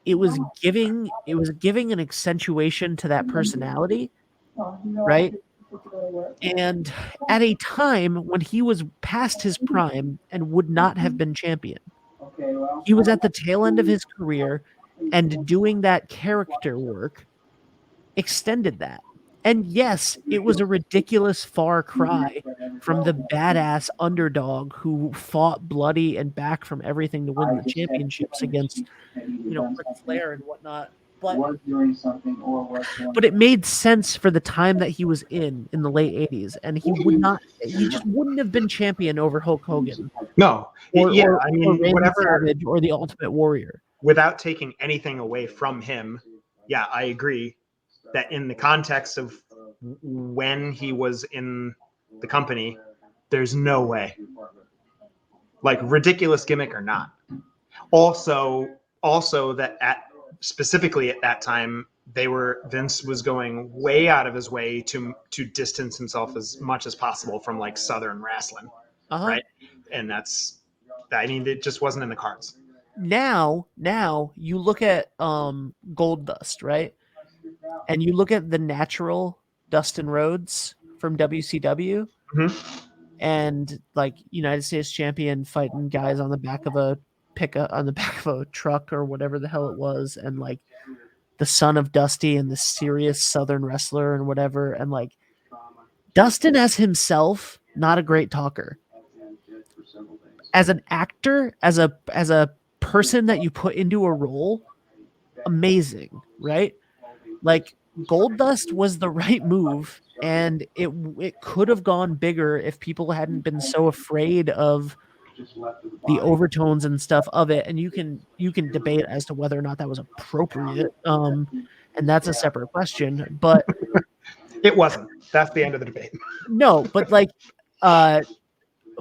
It was giving an accentuation to that personality, right? And at a time when he was past his prime and would not have been champion, he was at the tail end of his career, and doing that character work extended that. And yes, it was a ridiculous far cry from the badass underdog who fought bloody and back from everything to win the championships against, Ric Flair and whatnot. But it made sense for the time that he was in the late 80s, and he just wouldn't have been champion over Hulk Hogan. No. Or Randy whatever, Savage or the Ultimate Warrior. Without taking anything away from him, yeah, I agree that in the context of when he was in the company, there's no way. Like, ridiculous gimmick or not. Also that specifically at that time, Vince was going way out of his way to distance himself as much as possible from like Southern wrestling, right? And it just wasn't in the cards. Now you look at Gold Dust, right? And you look at the natural Dustin Rhodes from WCW, and like United States champion fighting guys on the back of a truck or whatever the hell it was, and like the son of Dusty and the serious Southern wrestler and whatever, and like Dustin as himself, not a great talker. As an actor, as a person that you put into a role, amazing, right? Like Goldust was the right move, and it could have gone bigger if people hadn't been so afraid of the overtones and stuff of it. And you can debate as to whether or not that was appropriate, and that's a separate question. But it wasn't. That's the end of the debate. No, but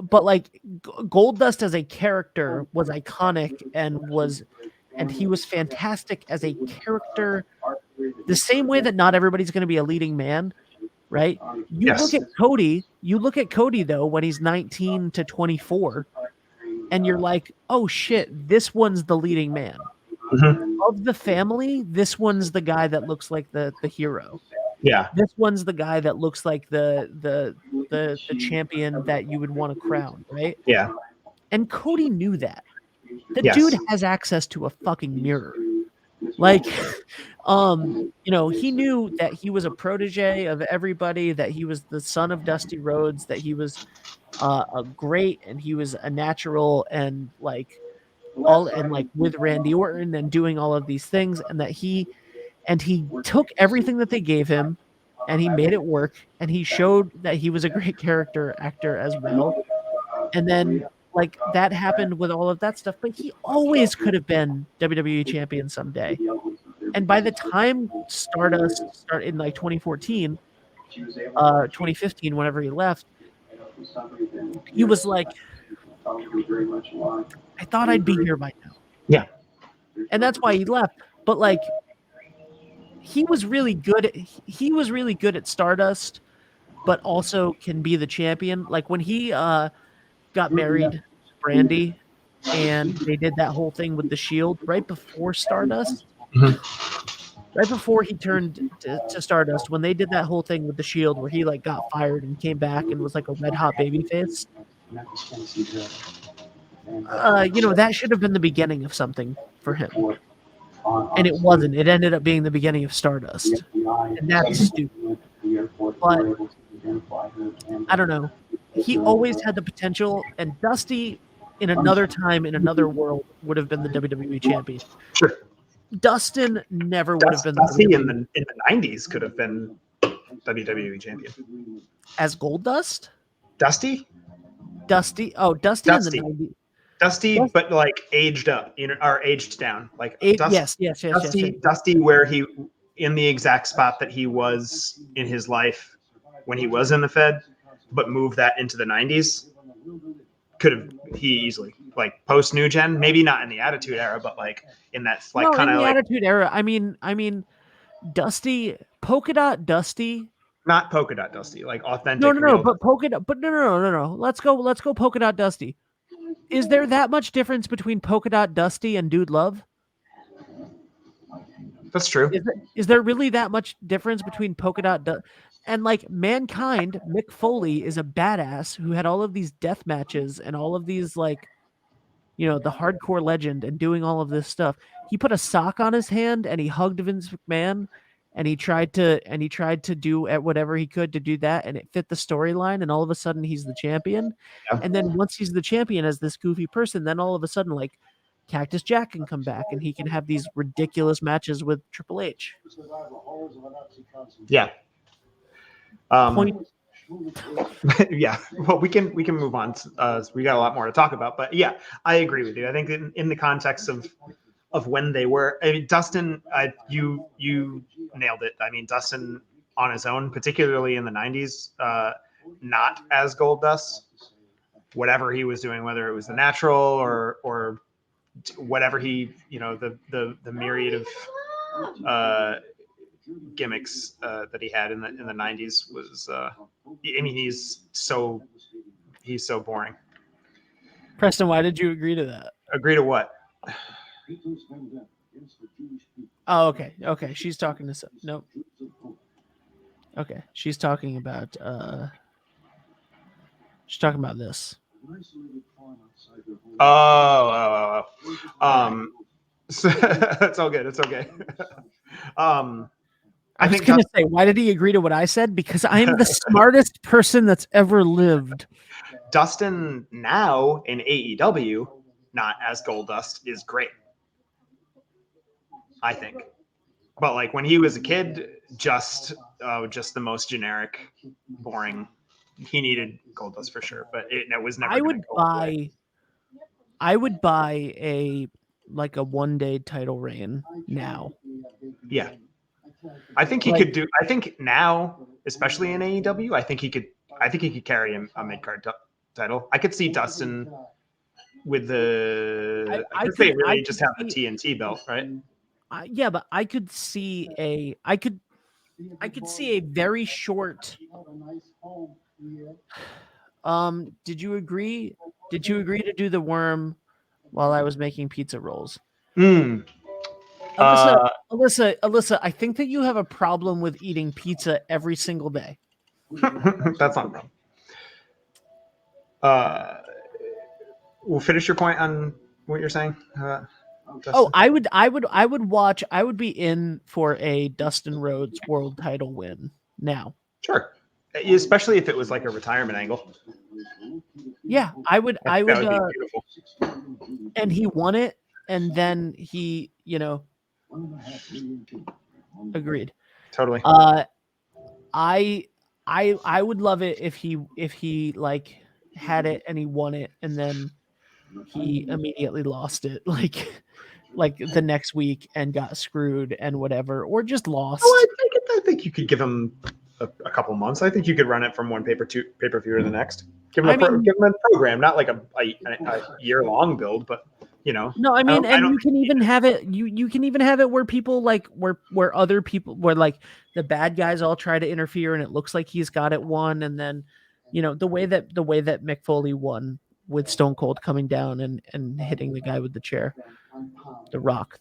Goldust as a character was iconic and he was fantastic as a character. The same way that not everybody's going to be a leading man, right? You look at Cody though when he's 19 to 24, and you're like, oh shit, this one's the leading man. Of the family, this one's the guy that looks like the hero. Yeah. This one's the guy that looks like the champion that you would want to crown, right? Yeah. And Cody knew that. The dude has access to a fucking mirror. Like, he knew that he was a protege of everybody, that he was the son of Dusty Rhodes, that he was a great, and he was a natural, and like with Randy Orton and doing all of these things, and that he took everything that they gave him and he made it work, and he showed that he was a great character actor as well. And then like that happened with all of that stuff, but he always could have been WWE champion someday. And by the time Stardust started in like 2014, 2015, whenever he left, he was like, I thought I'd be here by now. Yeah. And that's why he left. But like, he was really good at Stardust, but also can be the champion. Like when he got married to Brandy and they did that whole thing with the Shield right before Stardust. Right before he turned to Stardust, when they did that whole thing with the Shield where he like got fired and came back and was like a red hot babyface. That should have been the beginning of something for him. And it wasn't. It ended up being the beginning of Stardust. And that's stupid. But I don't know. He always had the potential, and Dusty in another time, in another world, would have been the WWE champion. Sure. Dustin never would have been Dusty in the 90s could have been WWE champion. As Goldust? Dusty? Dusty in the 90s. Dusty, but like aged up, or aged down. Like Dusty, where he in the exact spot that he was in his life when he was in the Fed, but moved that into the 90s. He easily like post New Gen, maybe not in the Attitude Era, but like in that like kind of like Attitude Era. I mean, Dusty, Polka Dot Dusty. Not Polka Dot Dusty, like authentic. No, but Polka Dot. But no. Let's go Polka Dot Dusty. Is there that much difference between Polka Dot Dusty and Dude Love? That's true. Is there really that much difference between Polka Dot and like Mankind? Mick Foley is a badass who had all of these death matches and all of these like, the hardcore legend and doing all of this stuff. He put a sock on his hand and he hugged Vince McMahon, and he tried to do at whatever he could to do that, and it fit the storyline, and all of a sudden he's the champion. Yeah. And then once he's the champion as this goofy person, then all of a sudden like Cactus Jack can come back and he can have these ridiculous matches with Triple H. Yeah. Yeah. Well, we can move on. We got a lot more to talk about, but yeah, I agree with you. I think in the context of when they were, I mean, Dustin, you nailed it. I mean, Dustin on his own, particularly in the 90s, not as Goldust. Whatever he was doing, whether it was the natural or whatever he, the myriad of gimmicks that he had in the 90s was, I mean, he's so boring. Preston, why did you agree to that? Agree to what? Oh, okay. Okay. She's talking to nope. Okay. She's talking about this. Oh. So, it's all good. It's okay. I was going to say, why did he agree to what I said? Because I am the smartest person that's ever lived. Dustin now in AEW, not as Goldust, is great. I think. But like when he was a kid, just the most generic, boring. He needed Goldust for sure, but it was never. I would buy a 1-day title reign now. Yeah, I think he could do. I think now, especially in AEW, I think he could carry a mid card title. I could see Dustin with the. I could just have the TNT belt, right? Yeah, but I could see a very short. Did you agree to do the worm while I was making pizza rolls? Alyssa, I think that you have a problem with eating pizza every single day. That's not a problem. We'll finish your point on what you're saying. I would be in for a Dustin Rhodes world title win now. Sure. Especially if it was like a retirement angle. Yeah, I would that would be beautiful. And he won it, and then he, agreed. Totally. I would love it if he like had it and he won it, and then he immediately lost it like the next week and got screwed and whatever, or just lost. Oh, I think you could give him a couple months. I think you could run it from one pay-per-view to the next. Give him a program, not like a year-long build, but No, I mean, you can even have it. You can even have it where people where other people, where like the bad guys all try to interfere, and it looks like he's got it won, and then the way that Mick Foley won with Stone Cold coming down and hitting the guy with the chair, the Rock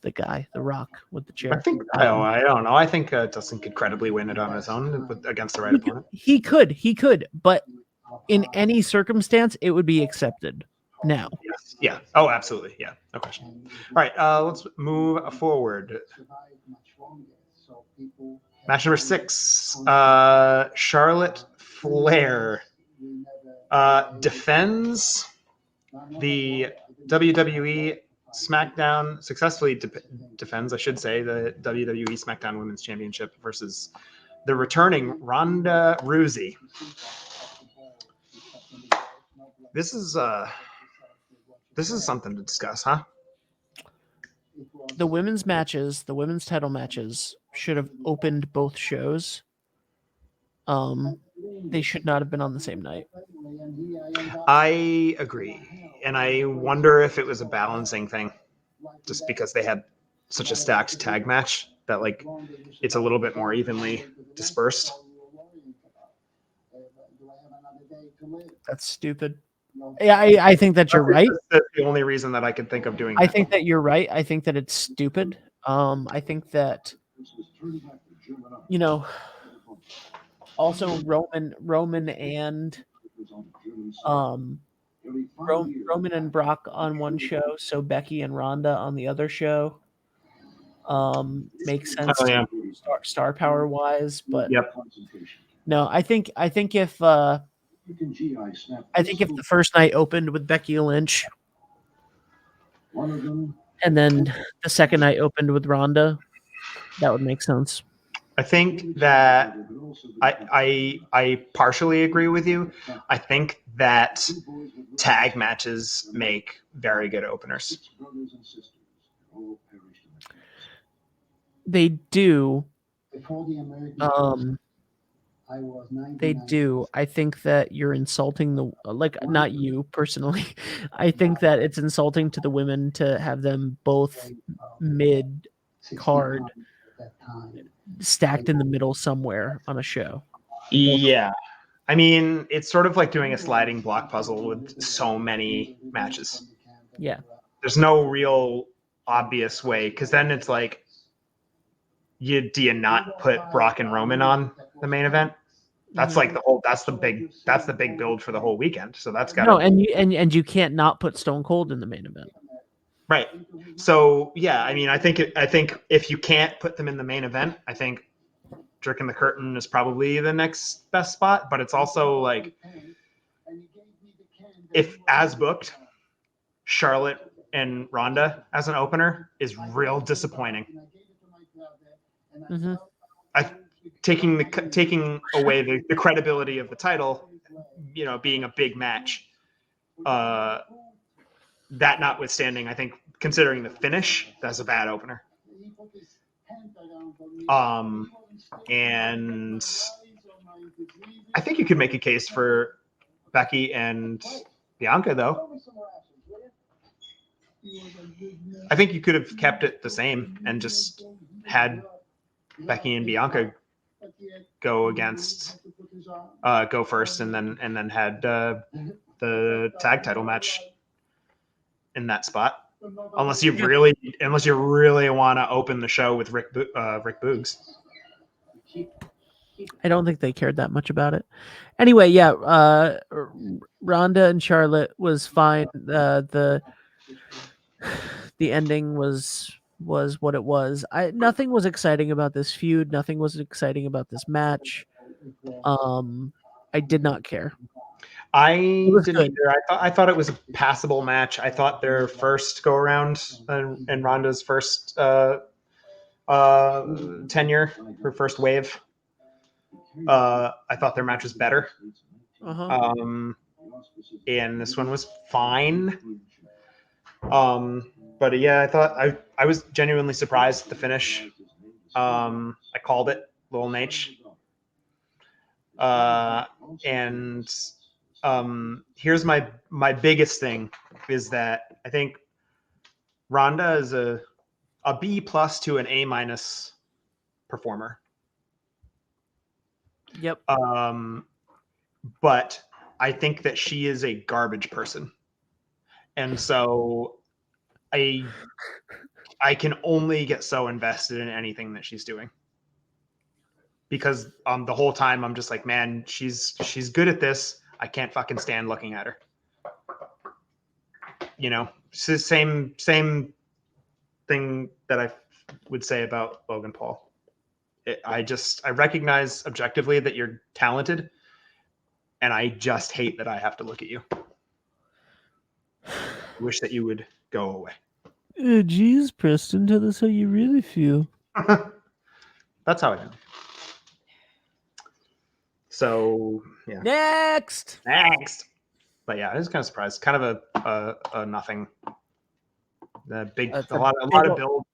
with the chair. I think I don't know. I think Dustin could credibly win it on his own against the right opponent. He could, but in any circumstance, it would be accepted. Now. Yes. Yeah. Oh, absolutely. Yeah. No question. All right. Let's move forward. Match number 6. Charlotte Flair defends the WWE SmackDown successfully defends, I should say, the WWE SmackDown Women's Championship versus the returning Ronda Rousey. This is something to discuss, huh? The women's title matches should have opened both shows. They should not have been on the same night. I agree. And I wonder if it was a balancing thing, just because they had such a stacked tag match that like it's a little bit more evenly dispersed. That's stupid. Yeah, I think that you're right. That's the only reason that I could think of doing that. I think that you're right. I think that it's stupid. I think that also Roman and Roman and Brock on one show, so Becky and Ronda on the other show. Makes sense. Oh, yeah. Star power wise, but yep. No, I think if the first night opened with Becky Lynch, and then the second night opened with Ronda, that would make sense. I think that I partially agree with you. I think that tag matches make very good openers. They do. They do. I think that you're insulting the not you personally. I think that it's insulting to the women to have them both mid card stacked in the middle somewhere on a show. Yeah. I mean, it's sort of like doing a sliding block puzzle with so many matches. Yeah. There's no real obvious way, because then it's like, do you not put Brock and Roman on the main event? That's like that's the big build for the whole weekend. So that's got No, and you can't not put Stone Cold in the main event. right. So yeah, I mean, I think if you can't put them in the main event, I think Jerk in the Curtain is probably the next best spot. But it's also like, if as booked, Charlotte and Ronda as an opener is real disappointing. Mm-hmm. Taking away the credibility of the title, being a big match. That notwithstanding, I think considering the finish, that's a bad opener. And I think you could make a case for Becky and Bianca, though. I think you could have kept it the same and just had Becky and Bianca go first, and then had the tag title match in that spot. Unless you really want to open the show with Rick Boogs. I don't think they cared that much about it. Anyway, yeah, Ronda and Charlotte was fine. The ending was what it was. Nothing was exciting about this feud. Nothing was exciting about this match. I did not care. I didn't either. I thought it was a passable match. I thought their first go around and Ronda's first tenure, her first wave. I thought their match was better. And this one was fine. But yeah, I thought I was genuinely surprised at the finish. I called it, Lil Nate. And here's my biggest thing is that I think Ronda is a B+ to an A- performer. Yep. But I think that she is a garbage person. And so I can only get so invested in anything that she's doing. Because the whole time I'm just like, man, she's good at this. I can't fucking stand looking at her. It's the same thing that I would say about Logan Paul. I recognize objectively that you're talented, and I just hate that I have to look at you. I wish that you would go away. Geez, Preston, tell us how you really feel. That's how I feel. So yeah. Next. But yeah, I was kind of surprised. Kind of a nothing. A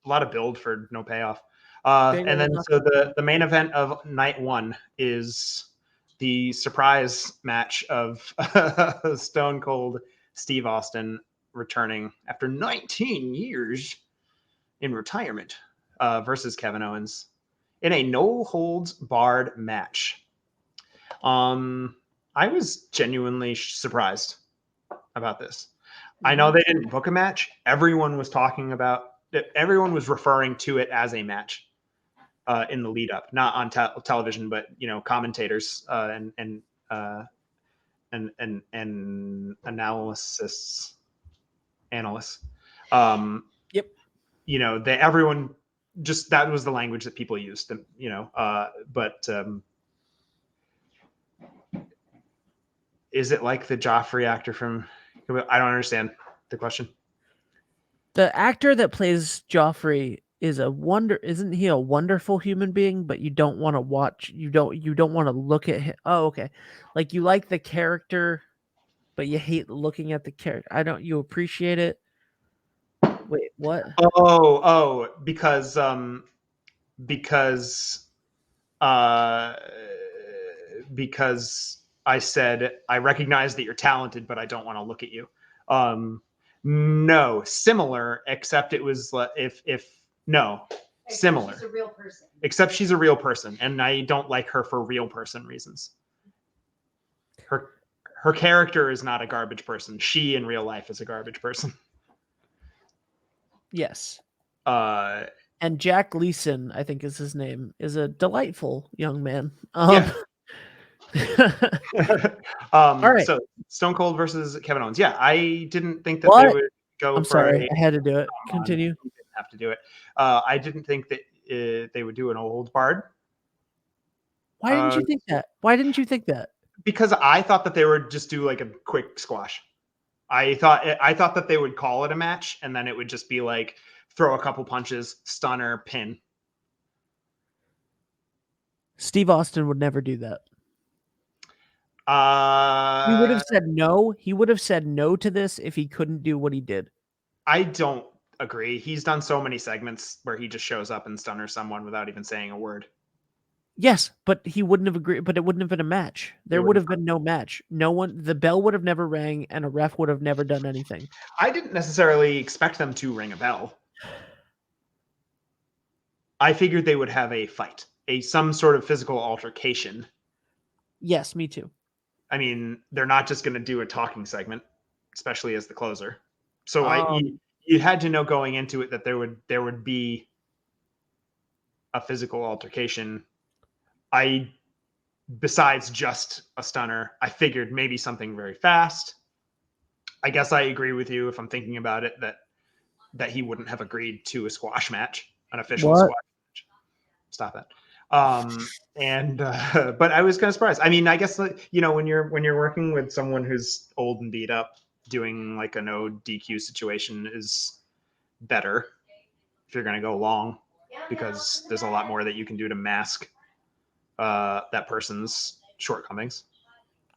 lot of build for no payoff. And then so the main event of night one is the surprise match of Stone Cold Steve Austin returning after 19 years in retirement versus Kevin Owens in a no holds barred match. I was genuinely surprised about this. I know they didn't book a match. Everyone was referring to it as a match in the lead up, not on television, but commentators and analysts. Yep. Everyone just, that was the language that people used. But is it like the Joffrey actor from? I don't understand the question. The actor that plays Joffrey isn't he a wonderful human being, but you don't want to watch, you don't want to look at him. Oh, okay. Like you like the character, but you hate looking at the character. You appreciate it. Wait, what? Because because I said I recognize that you're talented, but I don't want to look at you. No, similar, except it was similar. She's a real person. Except she's a real person, and I don't like her for real person reasons. Her character is not a garbage person. She in real life is a garbage person. Yes. And Jack Leeson, I think is his name, is a delightful young man. Yeah. All right. So Stone Cold versus Kevin Owens. Yeah, I didn't think that What? they would go I'm for sorry, I had to do it. Continue. You didn't have to do it. I didn't think that they would do an old bard. Why didn't you think that? Why didn't you think that? Because I thought that they would just do like a quick squash. I thought that they would call it a match, and then it would just be like throw a couple punches, stunner, pin. Steve Austin would never do that. He would have said no. He would have said no to this if he couldn't do what he did. I don't agree. He's done so many segments where he just shows up and stunners someone without even saying a word. Yes, but he wouldn't have agreed. But it wouldn't have been a match. There would have been no match. No one. The bell would have never rang, and a ref would have never done anything. I didn't necessarily expect them to ring a bell. I figured they would have a fight, some sort of physical altercation. Yes, me too. I mean, they're not just going to do a talking segment, especially as the closer. So you had to know going into it that there would be a physical altercation. Besides just a stunner, I figured maybe something very fast. I guess I agree with you if I'm thinking about it that he wouldn't have agreed to a squash match, an official squash match. Stop that. But I was kind of surprised. I mean, I guess when you're working with someone who's old and beat up, doing like a no DQ situation is better if you're going to go long, because there's a lot more that you can do to mask that person's shortcomings.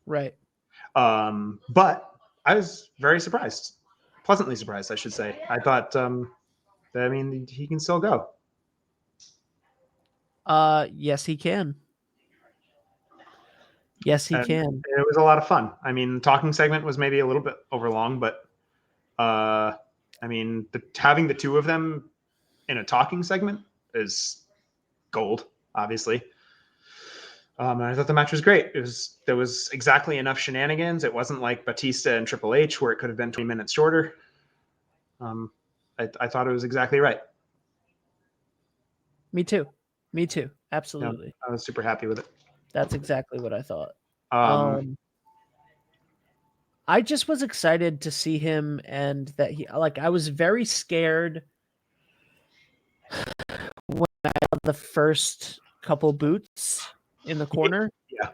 Right. But I was very surprised, pleasantly surprised, I should say. I thought, he can still go. Yes, he can. Yes, he can. And it was a lot of fun. I mean, the talking segment was maybe a little bit overlong, but having the two of them in a talking segment is gold, obviously. And I thought the match was great. There was exactly enough shenanigans. It wasn't like Batista and Triple H where it could have been 20 minutes shorter. I thought it was exactly right. Me too. Absolutely. Yeah, I was super happy with it. That's exactly what I thought. I just was excited to see him, and that I was very scared when I had the first couple boots in the corner. Yeah.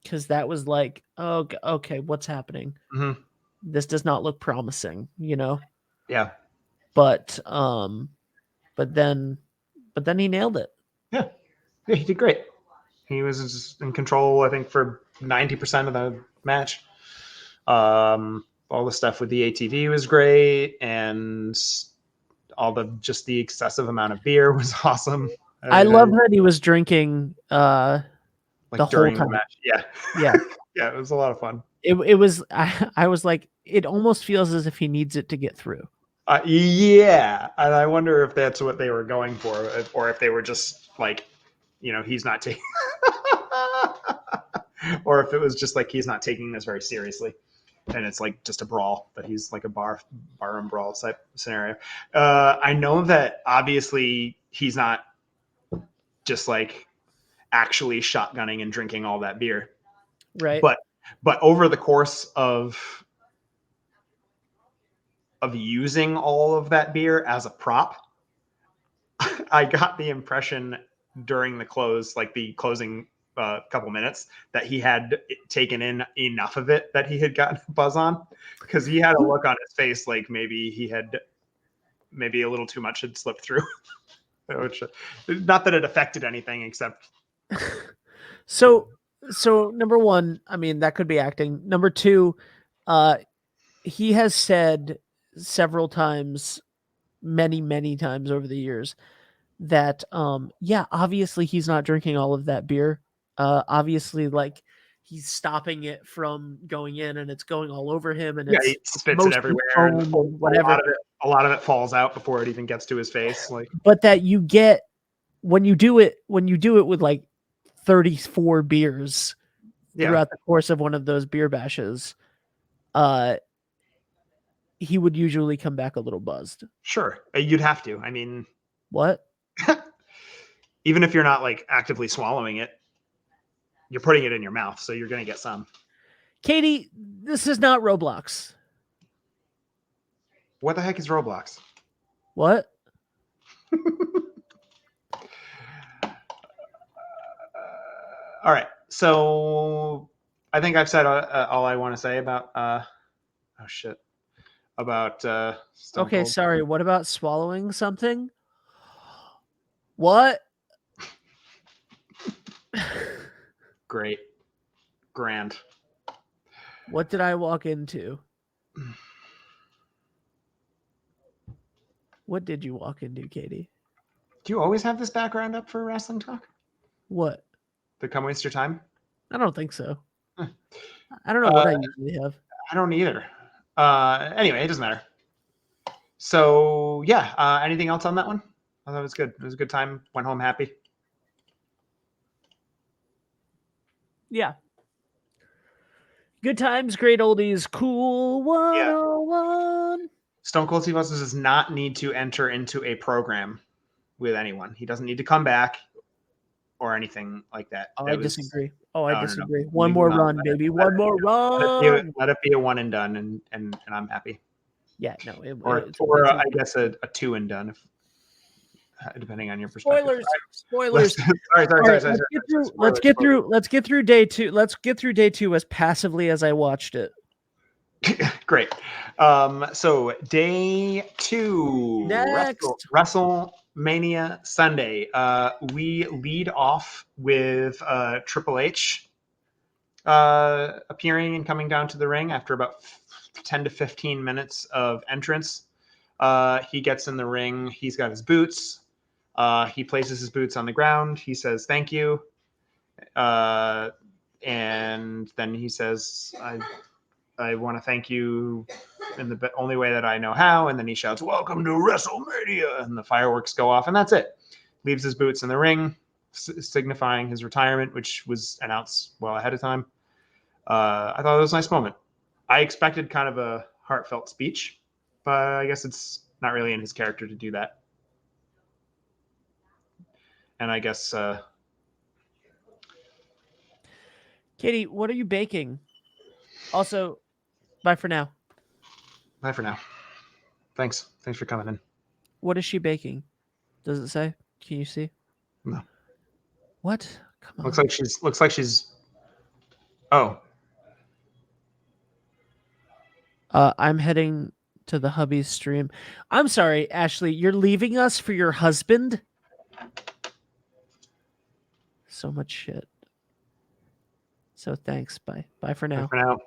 Because that was like, oh, okay, what's happening? Mm-hmm. This does not look promising, Yeah. But then he nailed it. Yeah, he did great. He was in control, I think, for 90% of the match. All the stuff with the ATV was great, and all the excessive amount of beer was awesome. I love that he was drinking the during whole time. The match. Yeah. Yeah. Yeah, it was a lot of fun. It was. I was like, it almost feels as if he needs it to get through. Yeah, and I wonder if that's what they were going for, or if they were just like, he's not taking, or if it was just like he's not taking this very seriously, and it's like just a brawl, that he's like a barroom brawl type scenario. I know that obviously he's not just like actually shotgunning and drinking all that beer, right? But over the course of using all of that beer as a prop, I got the impression during the closing couple minutes, that he had taken in enough of it that he had gotten a buzz on, because he had a look on his face like maybe a little too much had slipped through. Which, not that it affected anything except. So number one, I mean, that could be acting. Number two, he has said several times, many times over the years, that obviously he's not drinking all of that beer. Obviously, like, he's stopping it from going in, and it's going all over him, and Yeah, it's he spits it mostly everywhere, foam and and whatever. a lot of it falls out before it even gets to his face. Like, But that you get when you do it with like 34 beers yeah, throughout the course of one of those beer bashes, he would usually come back a little buzzed. sure, you'd have to. I mean, What? even if you're not like actively swallowing it, you're putting it in your mouth, so you're gonna get some. Katie, this is not Roblox. What the heck is Roblox? What? All right, so I think I've said all I want to say about about Stone Okay, Cold. sorry. What about swallowing something? What? Great, grand. What did I walk into? What did you walk into, Katie? Do you always have this background up for wrestling talk? What? The Come Waste Your Time? I don't think so. Huh. I don't know what I usually have. I don't either. Anyway, it doesn't matter. So yeah, anything else on that one? I thought it was good. It was a good time. Went home happy. Yeah. Good times, great oldies, cool 101. Stone Cold Steve Austin does not need to enter into a program with anyone. He doesn't need to come back or anything like that. Oh, That I was- disagree. no. One more No, run, let it- baby. let One it- more run. Let it be a one and done, and I'm happy. Yeah, no. Or I guess a two and done, if depending on your perspective. Spoilers. Sorry. All right, let's get through day 2. Let's get through day 2 as passively as I watched it. Great. So day 2, Next. WrestleMania Sunday. We lead off with Triple H appearing and coming down to the ring after about 10 to 15 minutes of entrance. He gets in the ring. He's got his boots. He places his boots on the ground. He says, "Thank you." And then he says, I want to thank you in the only way that I know how. And then he shouts, "Welcome to WrestleMania." And the fireworks go off, and that's it. Leaves his boots in the ring, signifying his retirement, which was announced well ahead of time. I thought it was a nice moment. I expected kind of a heartfelt speech, but I guess it's not really in his character to do that. And I guess Katie, what are you baking? Also, bye for now. bye for now. Thanks for coming in. What is she baking? Does it say? Can you see? No. What? Come on. Looks like she's. Oh, I'm heading to the hubby's stream. I'm sorry, Ashley. You're leaving us for your husband? So much shit. So thanks. Bye. Bye for now. bye for now.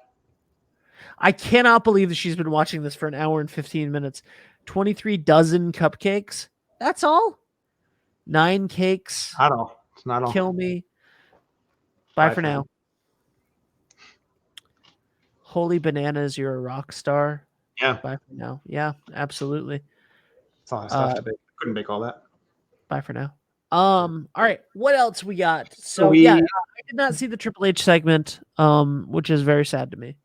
I cannot believe that she's been watching this for an hour and 15 minutes. 23 dozen cupcakes. That's all? 9 cakes. Not all. It's not all. Kill me. Bye for now. Holy bananas, you're a rock star. Yeah. Bye for now. Yeah, absolutely. It's a lot of stuff to bake. Couldn't bake all that. Bye for now. All right. What else we got? So we- yeah, I did not see the Triple H segment, which is very sad to me.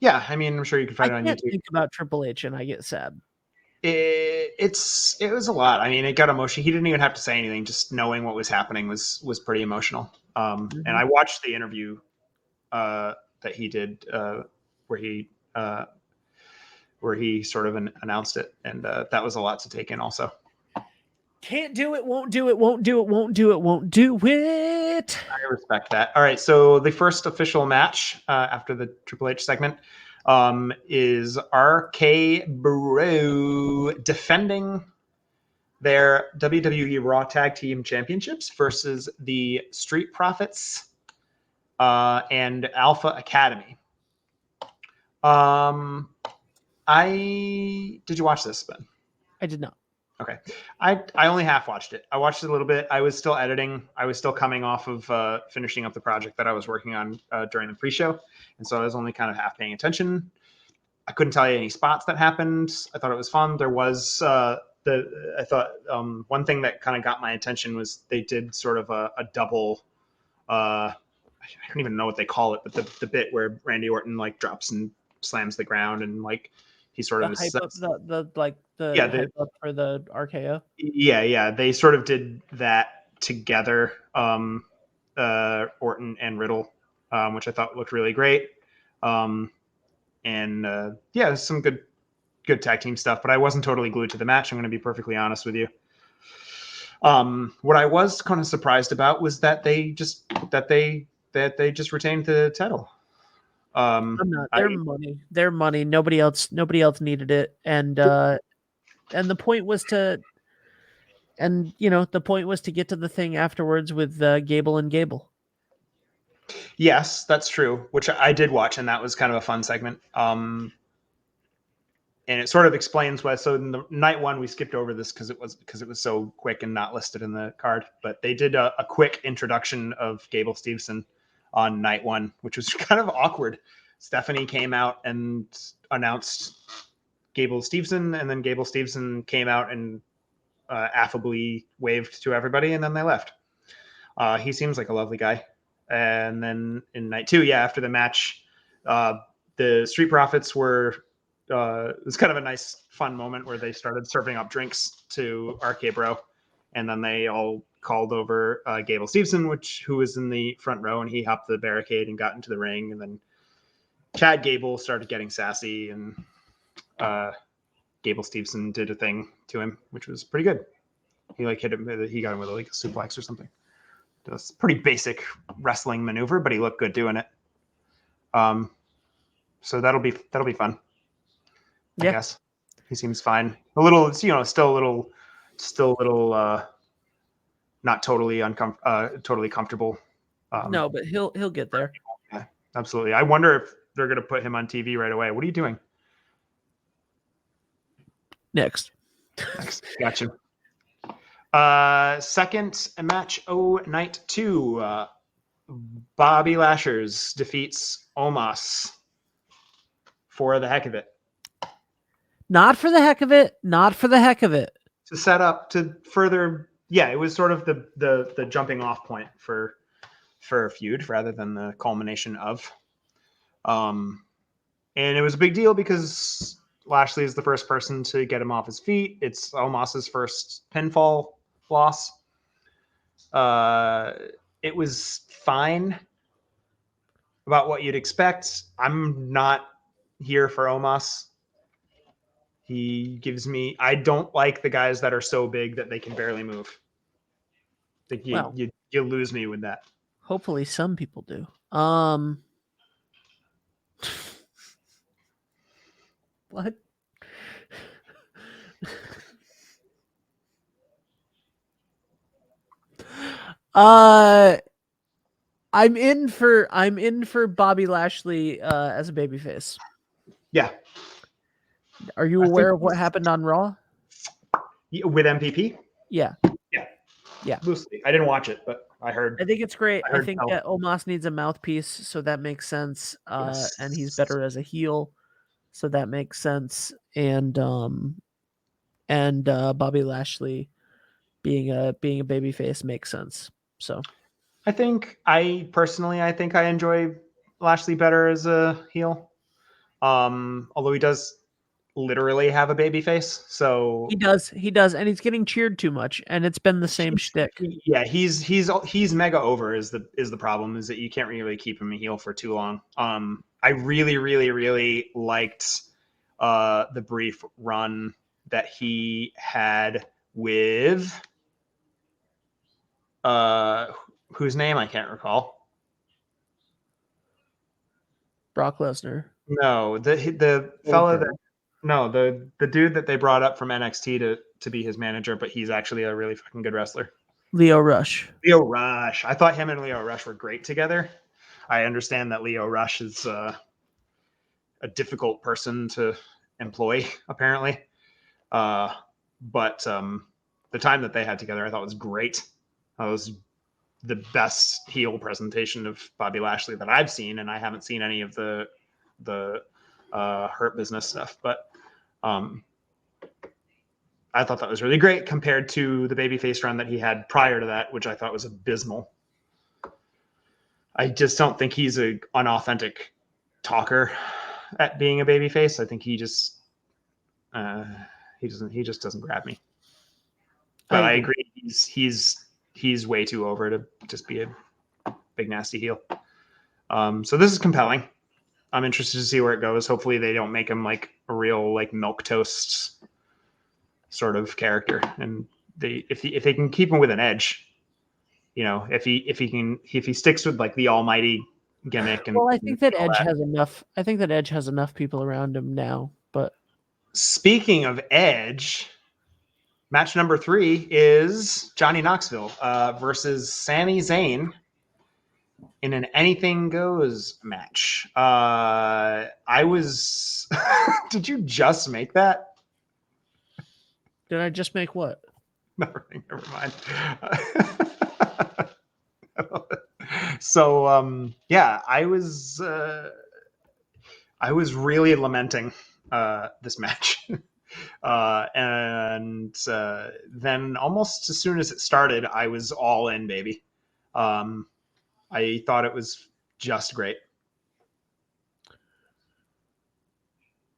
Yeah, I mean, I'm sure you can I find it on can't YouTube. think about Triple H and I get sad. It was a lot. I mean, it got emotional. He didn't even have to say anything. Just knowing what was happening was pretty emotional. And I watched the interview that he did where he sort of announced it, and that was a lot to take in. Also, Can't do it, won't do it, won't do it, won't do it, won't do it. I respect that. All right, so the first official match after the Triple H segment is RK Bro defending their WWE Raw Tag Team Championships versus the Street Profits and Alpha Academy. Did you watch this, Ben? I did not. Okay. I only half watched it. I watched it a little bit. I was still editing. I was still coming off of finishing up the project that I was working on during the pre-show. And so I was only kind of half paying attention. I couldn't tell you any spots that happened. I thought it was fun. There was one thing that kind of got my attention was they did sort of a double, I don't even know what they call it, but the bit where Randy Orton like drops and slams the ground and like he sort The of hype up, the Yeah, hype up for the RKO. yeah, they sort of did that together, Orton and Riddle, which I thought looked really great. Yeah, some good tag team stuff, but I wasn't totally glued to the match. I'm going to be perfectly honest with you. What I was kind of surprised about was that they just retained the title. I'm not. Their money. Nobody else needed it, and the point was to, the point was to get to the thing afterwards with Gable and Gable. Yes, that's true, which I did watch, and that was kind of a fun segment. And it sort of explains why. So in the night one, we skipped over this because it was so quick and not listed in the card. But they did a quick introduction of Gable Steveson on night one, which was kind of awkward. Stephanie came out and announced Gable Steveson, and then Gable Steveson came out and affably waved to everybody, and then they left. He seems like a lovely guy. And then in night two, after the match, the Street Profits were. It was kind of a nice, fun moment where they started serving up drinks to RK Bro, and then they all called over Gable Steveson, who was in the front row, and he hopped the barricade and got into the ring, and then Chad Gable started getting sassy, and Gable Steveson did a thing to him, which was pretty good. He hit him. He got him with a suplex or something. It was a pretty basic wrestling maneuver, but he looked good doing it. So that'll be fun. I guess he seems fine. A little, still a little, not totally totally comfortable. No, but he'll get there. Yeah, absolutely. I wonder if they're going to put him on TV right away. What are you doing? Next. Gotcha. Second match, night 2. Bobby Lashers defeats Omos for the heck of it. Not for the heck of it. Not for the heck of it. To set up to further, it was sort of the jumping off point for a feud rather than the culmination of. And it was a big deal because Lashley is the first person to get him off his feet. It's Omos's first pinfall loss. It was fine, about what you'd expect. I'm not here for Omos. He gives me. I don't like the guys that are so big that they can barely move. I think you lose me with that. Hopefully, some people do. What? I'm in for Bobby Lashley as a babyface. Yeah. Are you aware of what happened on Raw? With MPP? Yeah. Loosely. I didn't watch it, but I heard. I think it's great. I think no. that Omos needs a mouthpiece, so that makes sense. Yes. And he's better as a heel, so that makes sense. And Bobby Lashley being a babyface makes sense. So I think I enjoy Lashley better as a heel. Although he does literally have a baby face, so he does, and he's getting cheered too much, and it's been the same shtick. Yeah, he's mega over is the problem, is that you can't really keep him a heel for too long. I really, really, really liked the brief run that he had with whose name I can't recall. Brock Lesnar. No, the fellow that the dude that they brought up from NXT to be his manager, but he's actually a really fucking good wrestler. Lio Rush. I thought him and Lio Rush were great together. I understand that Lio Rush is a difficult person to employ, apparently. but the time that they had together, I thought was great. That was the best heel presentation of Bobby Lashley that I've seen, and I haven't seen any of the Hurt Business stuff, but I thought that was really great compared to the babyface run that he had prior to that, which I thought was abysmal. I just don't think he's an unauthentic talker at being a babyface. I think he just doesn't grab me. But I agree, he's way too over to just be a big nasty heel. So this is compelling. I'm interested to see where it goes. Hopefully they don't make him like a real like milquetoast sort of character, and if they can keep him with an edge, if he sticks with like the almighty gimmick. And well, I think that Edge has enough. I think that Edge has enough people around him now. But speaking of Edge, match number 3 is Johnny Knoxville versus Sami Zayn in an anything goes match. I was. Did you just make that? Did I just make what? Never mind. So yeah, I was really lamenting this match. And then almost as soon as it started, I was all in, baby. I thought it was just great.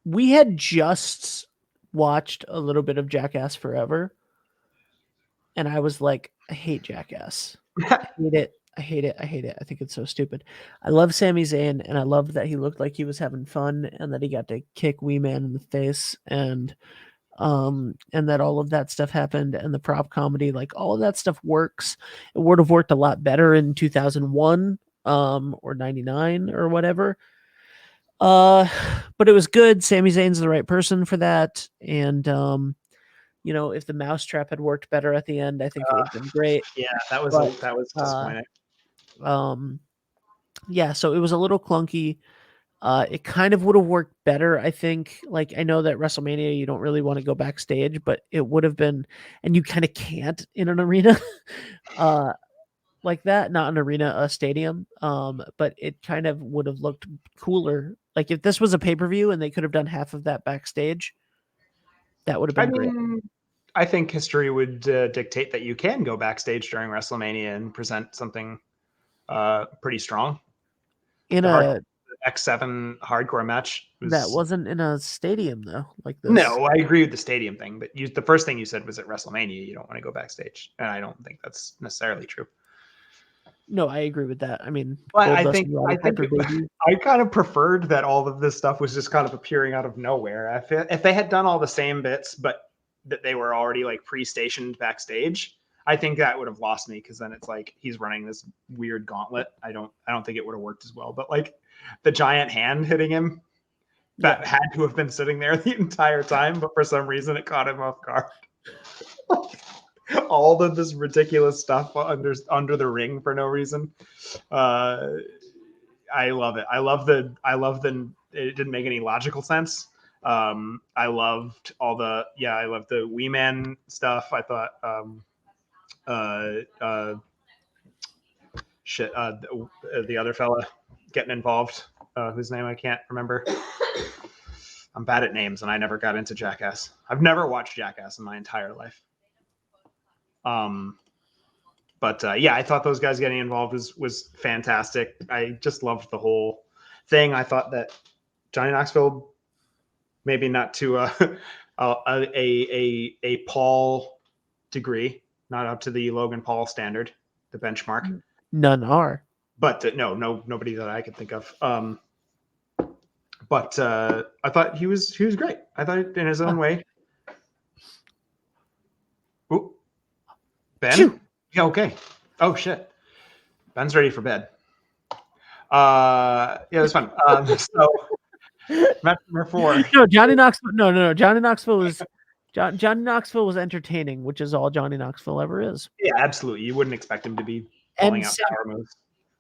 We had just watched a little bit of Jackass Forever, and I was like, I hate Jackass. I hate it. I hate it. I hate it. I think it's so stupid. I love Sami Zayn, and I love that he looked like he was having fun, and that he got to kick Wee Man in the face, and that all of that stuff happened, and the prop comedy, like all of that stuff works. It would have worked a lot better in 2001 or 99 or whatever. But it was good. Sami Zayn's the right person for that, and if the mousetrap had worked better at the end, I think it would have been great. Yeah, that was disappointing. Yeah, so it was a little clunky. It kind of would have worked better, I think. Like, I know that WrestleMania, you don't really want to go backstage, but it would have been, and you kind of can't in an arena like that, not an arena, a stadium. But it kind of would have looked cooler. Like if this was a pay-per-view and they could have done half of that backstage, that would have been great. I think history would dictate that you can go backstage during WrestleMania and present something pretty strong. In the X7 hardcore match that wasn't in a stadium though, like this. No, I agree with the stadium thing, but the first thing you said was at WrestleMania you don't want to go backstage, and I don't think that's necessarily true. No, I agree with that. I mean, I kind of preferred that all of this stuff was just kind of appearing out of nowhere. If they had done all the same bits, but that they were already like pre-stationed backstage, I think that would have lost me, because then it's like he's running this weird gauntlet. I don't think it would have worked as well. But like the giant hand hitting him, that had to have been sitting there the entire time, but for some reason it caught him off guard. All of this ridiculous stuff under the ring for no reason. I love it. I love the. It didn't make any logical sense. I loved I loved the Wee Man stuff. I thought. The other fella getting involved, whose name I can't remember. I'm bad at names, and I never got into Jackass. I've never watched Jackass in my entire life. But I thought those guys getting involved was fantastic. I just loved the whole thing. I thought that Johnny Knoxville, maybe not to a Paul degree, not up to the Logan Paul standard, the benchmark. None are. But nobody that I could think of. But I thought he was great. I thought in his own way. Ooh. Ben? Shoo. Yeah, okay. Oh shit. Ben's ready for bed. Yeah, it was fun. So match number 4. No, Johnny Knoxville. No. Johnny Knoxville was entertaining, which is all Johnny Knoxville ever is. Yeah, absolutely. You wouldn't expect him to be pulling out power moves.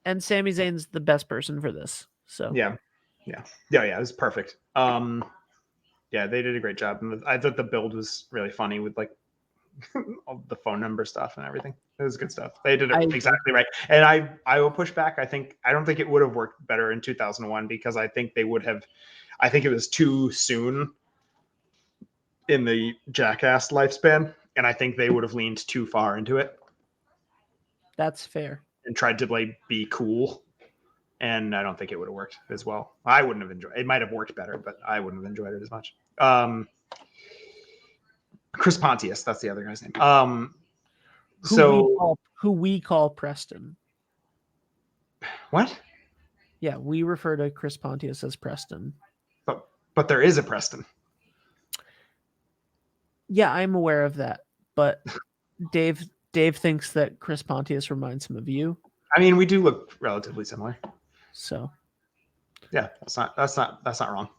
And Sami Zayn's the best person for this. So yeah, it was perfect. Yeah, they did a great job. And I thought the build was really funny with like all the phone number stuff and everything. It was good stuff. They did I it agree. exactly right. And I will push back. I don't think it would have worked better in 2001 because I think it was too soon in the Jackass lifespan. And I think they would have leaned too far into it That's fair. and tried to like be cool. And I don't think it would have worked as well. I wouldn't have enjoyed it. It might have worked better, but I wouldn't have enjoyed it as much. Chris Pontius, that's the other guy's name. Who we call Preston. What? Yeah, we refer to Chris Pontius as Preston. But there is a Preston. Yeah, I'm aware of that, but Dave thinks that Chris Pontius reminds him of you. I mean, we do look relatively similar. So yeah, that's not wrong.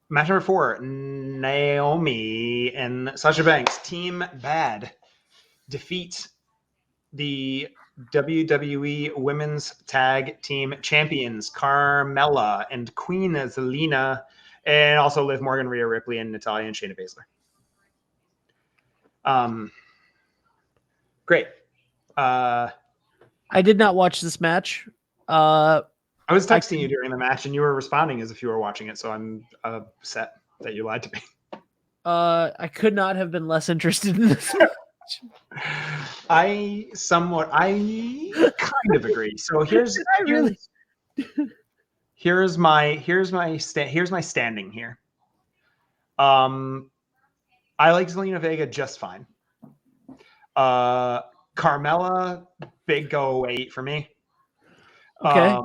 Match number 4, Naomi and Sasha Banks, Team Bad, defeat the WWE Women's Tag Team Champions Carmella and Queen Zelina, and also Liv Morgan, Rhea Ripley, and Natalya and Shayna Baszler. Great. I did not watch this match. I was texting you during the match, and you were responding as if you were watching it, so I'm upset that you lied to me. I could not have been less interested in this match. I kind of agree. So here's my standing here. I like Zelina Vega just fine. Carmella, big go away for me. Okay.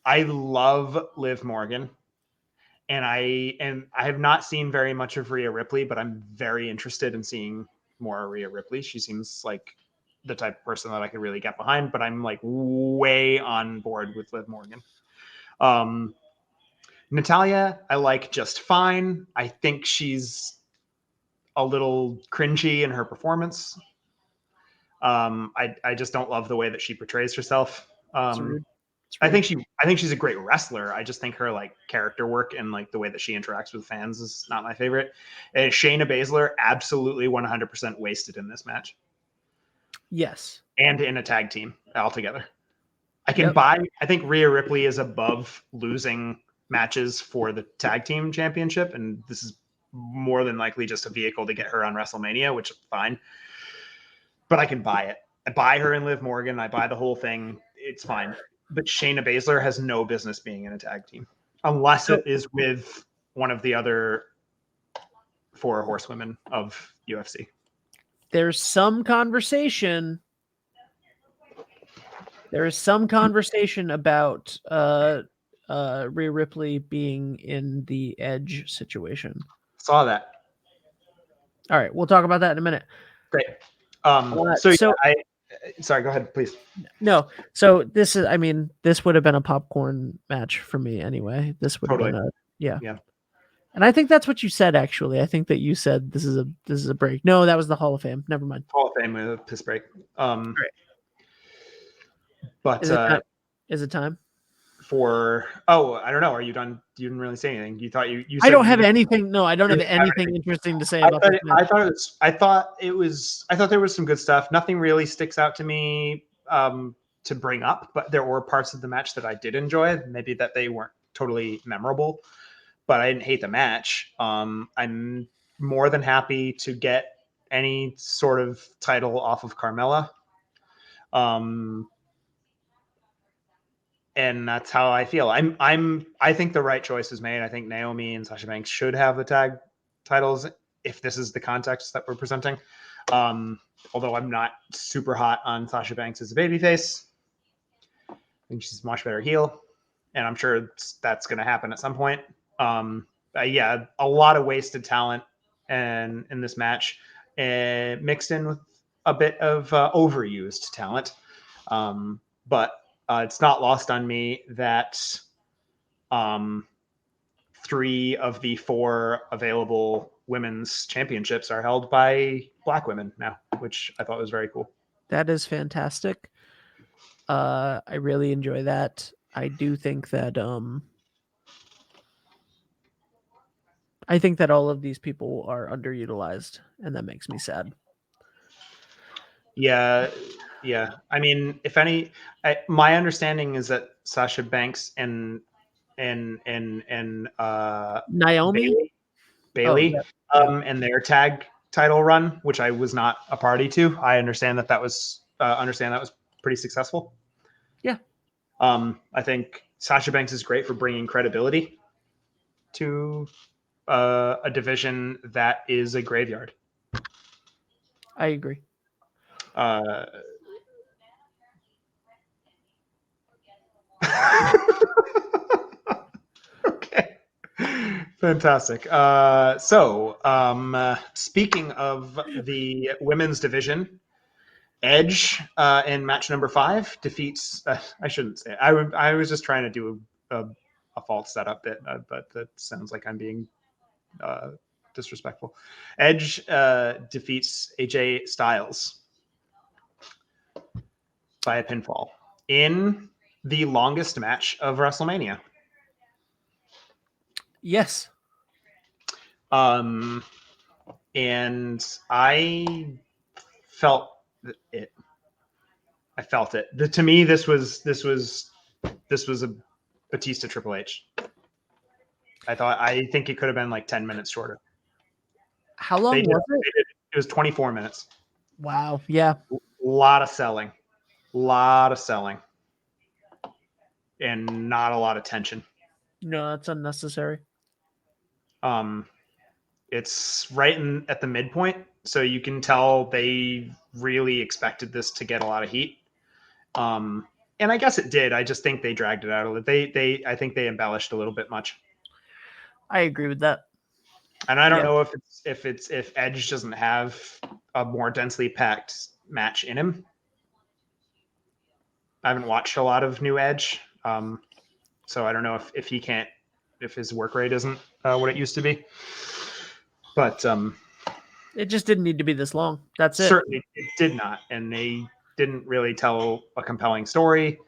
I love Liv Morgan, and I have not seen very much of Rhea Ripley, but I'm very interested in seeing more Rhea Ripley. She seems like the type of person that I could really get behind, but I'm like way on board with Liv Morgan. Natalya, I like just fine. I think she's a little cringy in her performance. I just don't love the way that she portrays herself. I think she's a great wrestler. I just think her like character work and like the way that she interacts with fans is not my favorite. And Shayna Baszler absolutely 100% wasted in this match. Yes. And in a tag team altogether. I think Rhea Ripley is above losing matches for the tag team championship, and this is more than likely just a vehicle to get her on WrestleMania, which is fine. But I can buy it. I buy her and Liv Morgan. I buy the whole thing. It's fine. But Shayna Baszler has no business being in a tag team unless it is with one of the other 4 horsewomen of UFC. There's some conversation. There is some conversation about Rhea Ripley being in the Edge situation. Saw that. All right, we'll talk about that in a minute. Great. Sorry, go ahead, please. No, so this would have been a popcorn match for me anyway. This would have been yeah. And I think that's what you said. Actually, I think that you said this is a break. No, that was the Hall of Fame. Never mind. Hall of Fame with a piss break. Right. But is it time? I don't know. Are you done? You didn't really say anything. You thought you said I don't have anything. No, I don't have anything interesting to say about this. I thought there was some good stuff. Nothing really sticks out to me to bring up, but there were parts of the match that I did enjoy. Maybe that they weren't totally memorable, but I didn't hate the match. I'm more than happy to get any sort of title off of Carmella. And that's how I feel. I think the right choice is made. I think Naomi and Sasha Banks should have the tag titles if this is the context that we're presenting. Although I'm not super hot on Sasha Banks as a babyface. I think she's a much better heel, and I'm sure that's going to happen at some point. A lot of wasted talent in this match, mixed in with a bit of overused talent. But it's not lost on me that 3 of the 4 available women's championships are held by Black women now, which I thought was very cool. That is fantastic. I really enjoy that. I do think that I think that all of these people are underutilized, and that makes me sad. Yeah, yeah. I mean, if any, my understanding is that Sasha Banks and Naomi? Bailey, yeah. and their tag title run, which I was not a party to. I understand that was pretty successful. Yeah. I think Sasha Banks is great for bringing credibility to a division that is a graveyard. I agree. Okay. Fantastic. Speaking of the women's division, Edge in match number 5 defeats. I shouldn't say it. I was just trying to do a false setup bit, but that sounds like I'm being disrespectful. Edge defeats AJ Styles by a pinfall in the longest match of WrestleMania. Yes. And I felt it. I felt it. To me, this was a Batista Triple H. I think it could have been like 10 minutes shorter. How long was it? It was 24 minutes. Wow. Yeah. A lot of selling, and not a lot of tension. No, that's unnecessary. It's right at the midpoint, so you can tell they really expected this to get a lot of heat. And I guess it did. I just think they dragged it out a little. I think they embellished a little bit much. I agree with that. And I don't know if Edge doesn't have a more densely packed match in him. I haven't watched a lot of new Edge, so I don't know if his work rate isn't what it used to be. But it just didn't need to be this long. That's it. Certainly, it did not, and they didn't really tell a compelling story.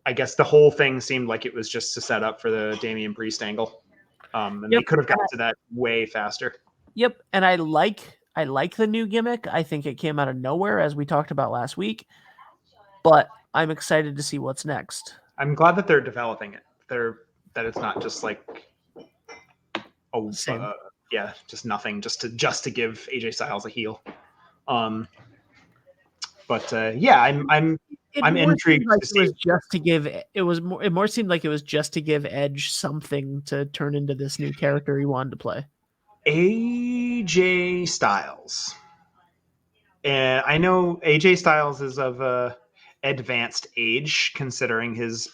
I guess the whole thing seemed like it was just to set up for the Damian Priest angle. And they could have gotten to that way faster. Yep, and I like the new gimmick. I think it came out of nowhere, as we talked about last week. But I'm excited to see what's next. I'm glad that they're developing it. That it's not just like just nothing, just to give AJ Styles a heel. I'm intrigued like to see. It more seemed like it was just to give Edge something to turn into this new character he wanted to play. AJ Styles, and I know AJ Styles is of advanced age considering his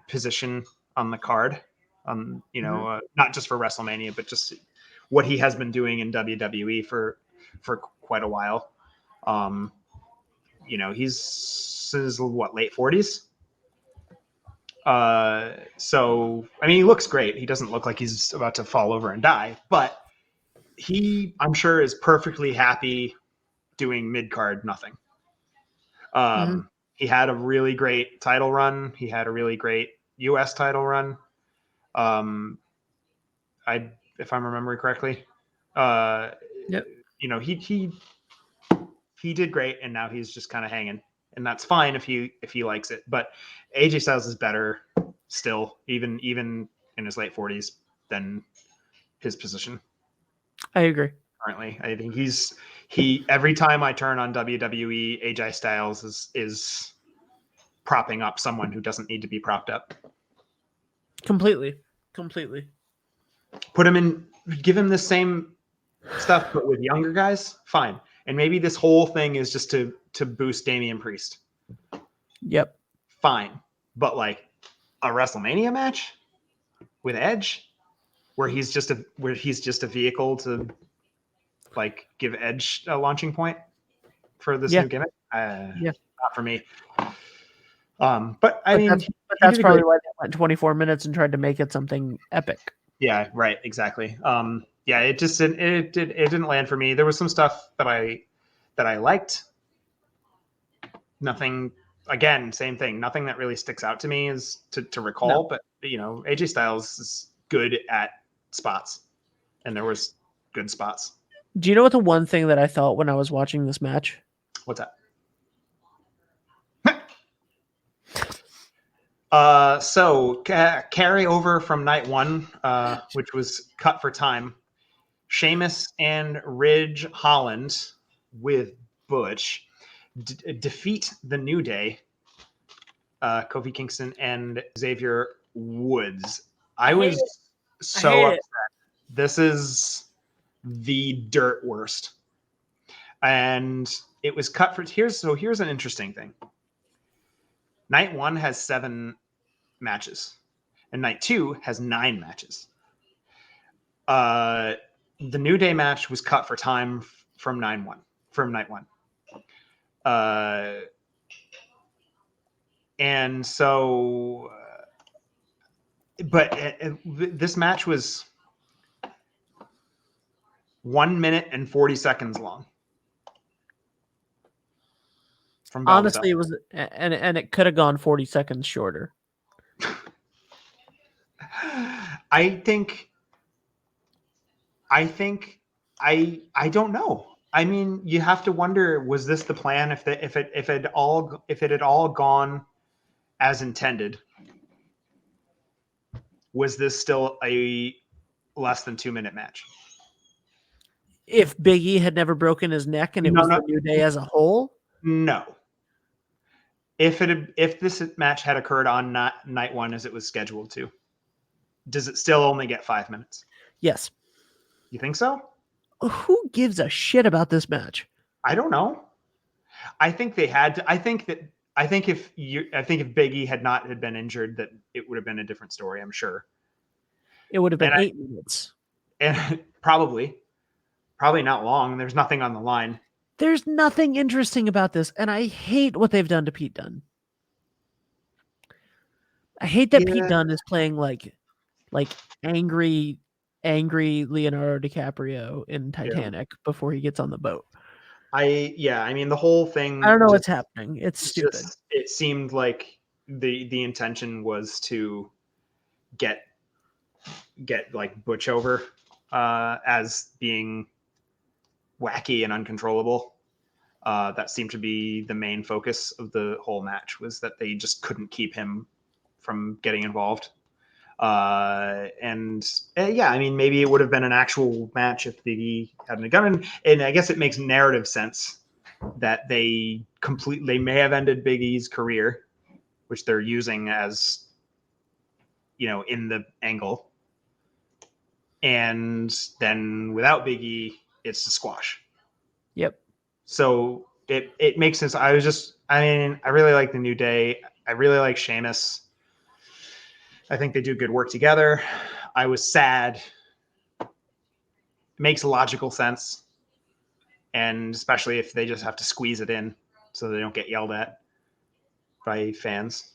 position on the card. Not just for WrestleMania, but just what he has been doing in WWE for quite a while. He's late 40s. So I mean, he looks great. He doesn't look like he's about to fall over and die, but I'm sure is perfectly happy doing mid-card nothing. He had a really great title run. He had a really great US title run. If I'm remembering correctly, yep. He did great, and now he's just kind of hanging, and that's fine if he likes it. But AJ Styles is better still, even in his late 40s, than his position. I agree. Currently, I think he every time I turn on WWE, AJ Styles is propping up someone who doesn't need to be propped up. Completely. Put him in, give him the same stuff, but with younger guys, fine. And maybe this whole thing is just to boost Damian Priest. Yep. Fine. But like a WrestleMania match with Edge, where he's just a vehicle to like give Edge a launching point for this new gimmick. Not for me. But that's probably why they went 24 minutes and tried to make it something epic. Yeah, right. Exactly. It didn't land for me. There was some stuff that I liked. Nothing. Again, same thing. Nothing that really sticks out to me is to recall. No. But AJ Styles good at spots, and there was good spots. Do you know what the one thing that I thought when I was watching this match? What's that? So carry over from night one, which was cut for time. Sheamus and Ridge Holland with Butch defeat the New Day, Kofi Kingston and Xavier Woods. I was so upset. This is the dirt worst. And it was cut for here's an interesting thing. Night 1 has 7 matches, and night 2 has 9 matches. The New Day match was cut for time from night 1. And so, but this match was 1 minute and 40 seconds long. From Honestly, it was, and it could have gone 40 seconds shorter. I don't know. I mean, you have to wonder: was this the plan? If it had all gone as intended, was this still a less than 2 minute match? If Big E had never broken his neck and it was the New Day as a whole, no. If this match had occurred on night 1 as it was scheduled to, does it still only get 5 minutes? Yes. You think so? Who gives a shit about this match? I don't know. I think they had to. I think if Big E had been injured, that it would have been a different story. I'm sure. It would have been 8 minutes. And probably not long. There's nothing on the line. There's nothing interesting about this, and I hate what they've done to Pete Dunne. I hate that Pete Dunne is playing like angry Leonardo DiCaprio in Titanic before he gets on the boat. I mean, the whole thing. I don't know what's happening. It's stupid. It seemed like the intention was to get like Butch over as being wacky and uncontrollable. That seemed to be the main focus of the whole match, was that they just couldn't keep him from getting involved. I mean, maybe it would have been an actual match if Big E hadn't gone. And I guess it makes narrative sense that they may have ended Big E's career, which they're using as, in the angle. And then without Big E, it's a squash. Yep. So it makes sense. I really like the New Day. I really like Sheamus. I think they do good work together. I was sad. It makes logical sense. And especially if they just have to squeeze it in so they don't get yelled at by fans.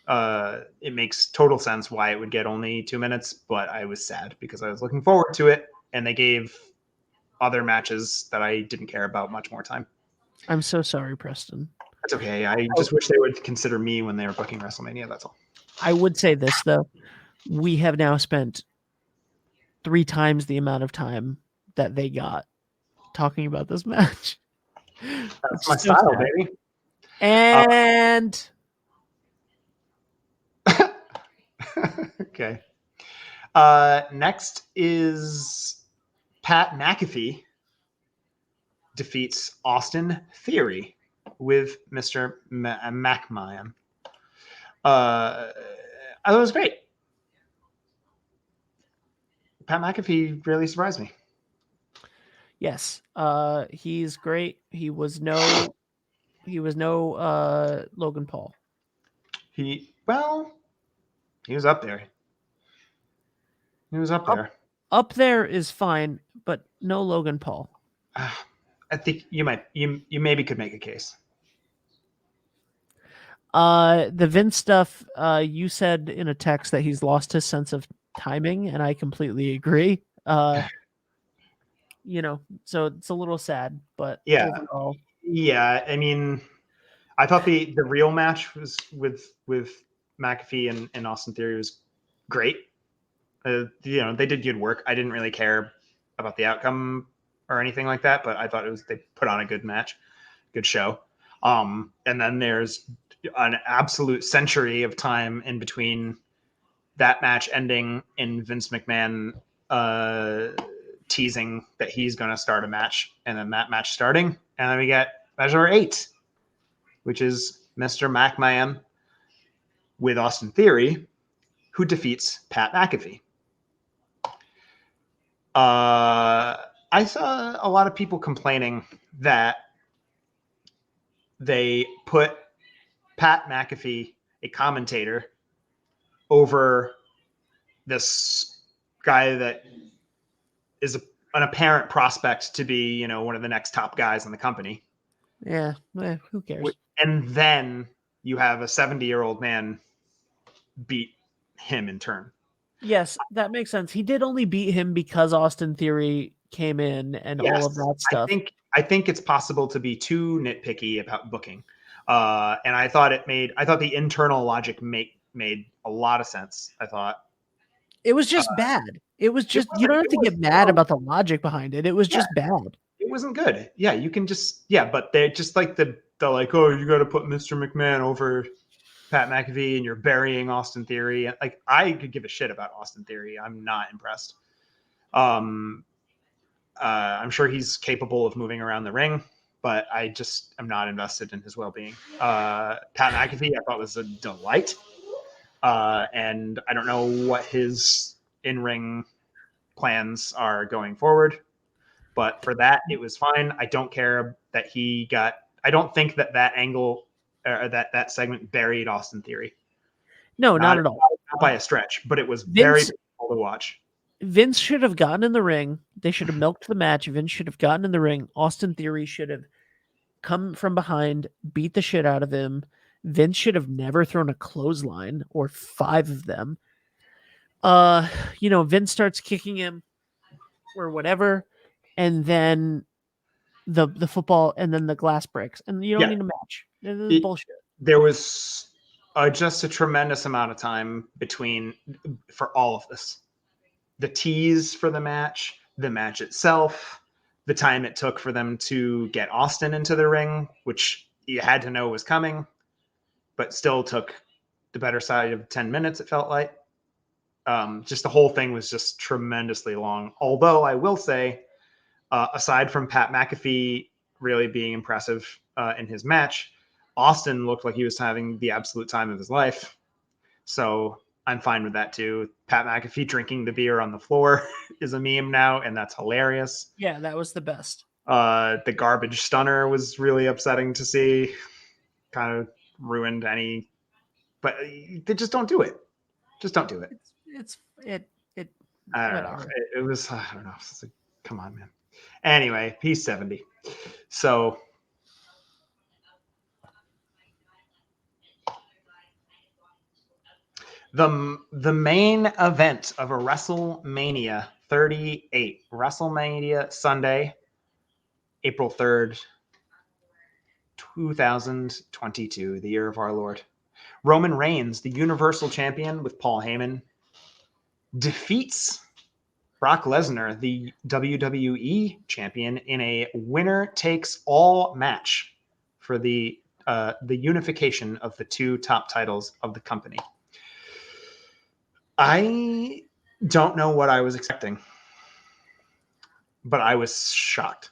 It makes total sense why it would get only 2 minutes, but I was sad because I was looking forward to it, and they gave other matches that I didn't care about much more time. I'm so sorry, Preston. That's okay. I just wish they would consider me when they were booking WrestleMania. That's all. I would say this, though. We have now spent 3 times the amount of time that they got talking about this match. That's my style, baby. And okay. Next is Pat McAfee defeats Austin Theory with Mr. McMahon. I thought it was great. Pat McAfee really surprised me. Yes, he's great. He was no Logan Paul. He was up there. He was up there. Up there is fine, but no Logan Paul. I think you maybe could make a case. The Vince stuff, you said in a text that he's lost his sense of timing, and I completely agree. So it's a little sad, but overall. Yeah, I mean, I thought the real match was with McAfee and Austin Theory was great. They did good work. I didn't really care about the outcome or anything like that, but I thought they put on a good match, good show. And then there's an absolute century of time in between that match ending and Vince McMahon teasing that he's going to start a match, and then that match starting, and then we get match number 8, which is Mr. McMahon with Austin Theory, who defeats Pat McAfee. I saw a lot of people complaining that they put Pat McAfee, a commentator, over this guy that is an apparent prospect to be, one of the next top guys in the company. Yeah, who cares? And then you have a 70-year-old man beat him in turn. Yes, that makes sense. He did only beat him because Austin Theory came in and all of that stuff. I think it's possible to be too nitpicky about booking. And I thought the internal logic made a lot of sense. I thought it was just bad. It was just, you don't have to get mad about the logic behind it. It was just bad. It wasn't good. Yeah, you can just, but they're just like the like, oh, you got to put Mr. McMahon over Pat McAfee and you're burying Austin Theory. Like, I could give a shit about Austin Theory. I'm not impressed. I'm sure he's capable of moving around the ring, but I just am not invested in his well-being. Pat McAfee, I thought was a delight. And I don't know what his in-ring plans are going forward, but for that, it was fine. I don't care that I don't think that angle, that segment buried Austin Theory. No, not at all. Not by a stretch, but it was very painful to watch. Vince should have gotten in the ring. They should have milked the match. Vince should have gotten in the ring. Austin Theory should have come from behind, beat the shit out of him. Vince should have never thrown a clothesline or 5 of them. Vince starts kicking him or whatever, and then the football, and then the glass breaks, and you don't need a match. This is bullshit. There was just a tremendous amount of time for all of this. The tease for the match itself, the time it took for them to get Austin into the ring, which you had to know was coming, but still took the better side of 10 minutes, it felt like. Just the whole thing was just tremendously long. Although I will say, aside from Pat McAfee really being impressive in his match, Austin looked like he was having the absolute time of his life. So I'm fine with that too. Pat McAfee drinking the beer on the floor is a meme now, and that's hilarious. Yeah, that was the best. The garbage stunner was really upsetting to see. Kind of ruined but they just don't do it. Just don't do it. I don't know. It was, I don't know. It's like, come on, man. Anyway, he's 70. So the main event of a WrestleMania 38, WrestleMania Sunday, April 3rd, 2022, the year of our Lord. Roman Reigns, the Universal Champion with Paul Heyman, defeats Brock Lesnar, the WWE Champion, in a winner-takes-all match for the unification of the 2 top titles of the company. I don't know what I was expecting, but I was shocked.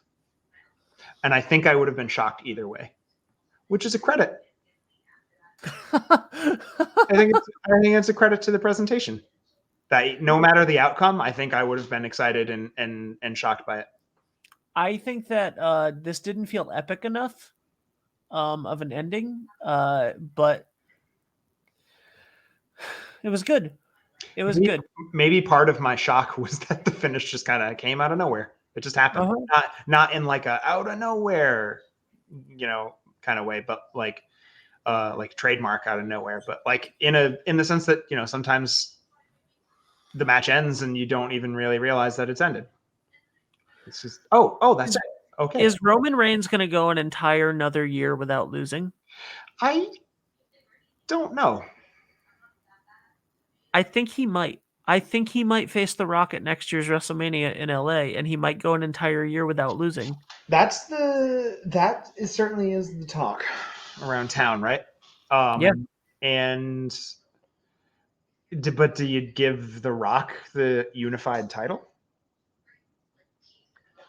And I think I would have been shocked either way, which is a credit. I think it's a credit to the presentation. That no matter the outcome, I think I would have been excited and shocked by it. I think that this didn't feel epic enough of an ending, but it was good. It was good. Maybe part of my shock was that the finish just kind of came out of nowhere. It just happened. Not in like a out of nowhere, kind of way, but like trademark out of nowhere, but like in the sense that, sometimes the match ends and you don't even really realize that it's ended. It's just, that's it. Okay. Is Roman Reigns going to go an entire another year without losing? I don't know. I think he might. I think he might face The Rock at next year's WrestleMania in LA, and he might go an entire year without losing. That certainly is the talk around town, right? Yeah. And but do you give The Rock the unified title?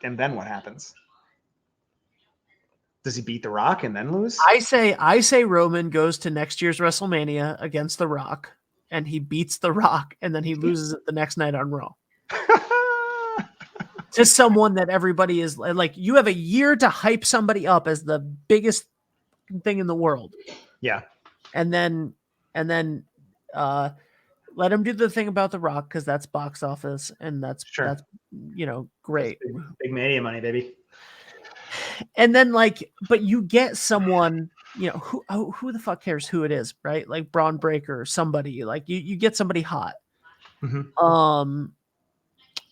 And then what happens? Does he beat The Rock and then lose? I say Roman goes to next year's WrestleMania against The Rock, and he beats The Rock, and then he loses it the next night on Raw to someone that everybody is like. You have a year to hype somebody up as the biggest thing in the world, Yeah. and then let him do the thing about The Rock because that's box office, and that's Sure. Great. Big mania money, baby. And then but you get someone, who the fuck cares who it is, right? Like Braun Breaker or somebody, like you get somebody hot. Mm-hmm.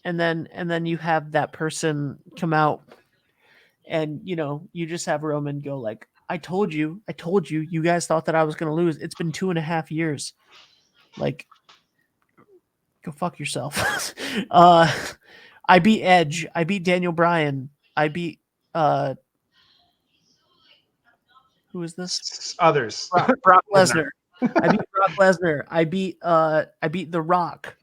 And then you have that person come out and you just have Roman go like, I told you, you guys thought that I was gonna lose. It's been 2.5 years. Like, go fuck yourself. I beat Edge, I beat Daniel Bryan, I beat who is this? Others. Brock Lesnar. I beat Brock Lesnar. I beat The Rock.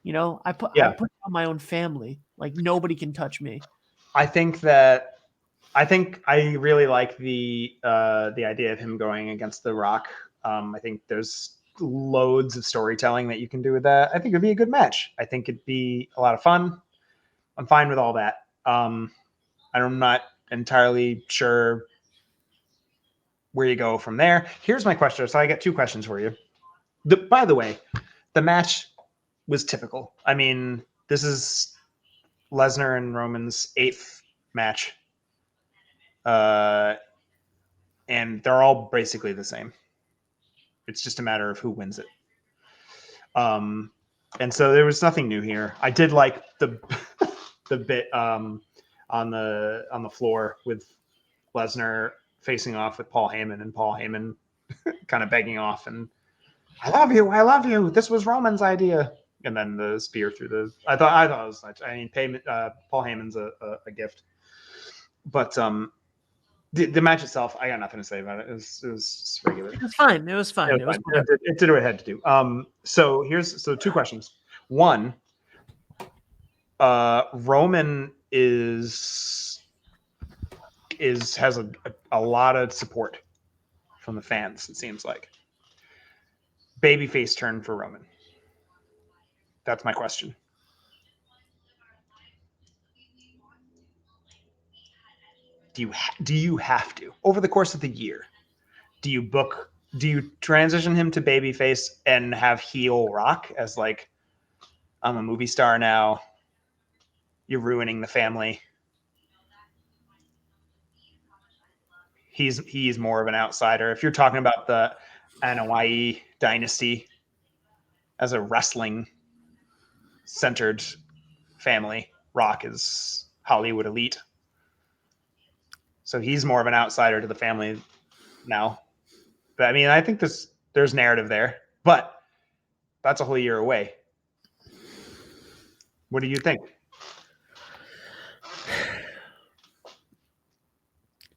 I put on my own family. Like nobody can touch me. I think I really like the idea of him going against The Rock. I think there's loads of storytelling that you can do with that. I think it'd be a good match. I think it'd be a lot of fun. I'm fine with all that. I'm not entirely sure where you go from there. Here's my question. So I got 2 questions for you. By the way, the match was typical. I mean, this is Lesnar and Roman's 8th match. And they're all basically the same. It's just a matter of who wins it. And so there was nothing new here. I did like the bit on the floor with Lesnar facing off with Paul Heyman, and Paul Heyman kind of begging off and I love you. This was Roman's idea. And then the spear through the. I thought it was nice. I mean, Paul Heyman's a gift. But the match itself, I got nothing to say about it. It was regular. It was fine. It was fine. It did what it had to do. So 2 questions. One, Roman has a lot of support from the fans. It seems like babyface turn for Roman. That's my question. Do you have to, over the course of the year, do you transition him to babyface and have heel Rock as like, I'm a movie star now, you're ruining the family? He's more of an outsider. If you're talking about the Anoa'i dynasty as a wrestling centered family, Rock is Hollywood elite. So he's more of an outsider to the family now. But I mean, I think there's narrative there, but that's a whole year away. What do you think?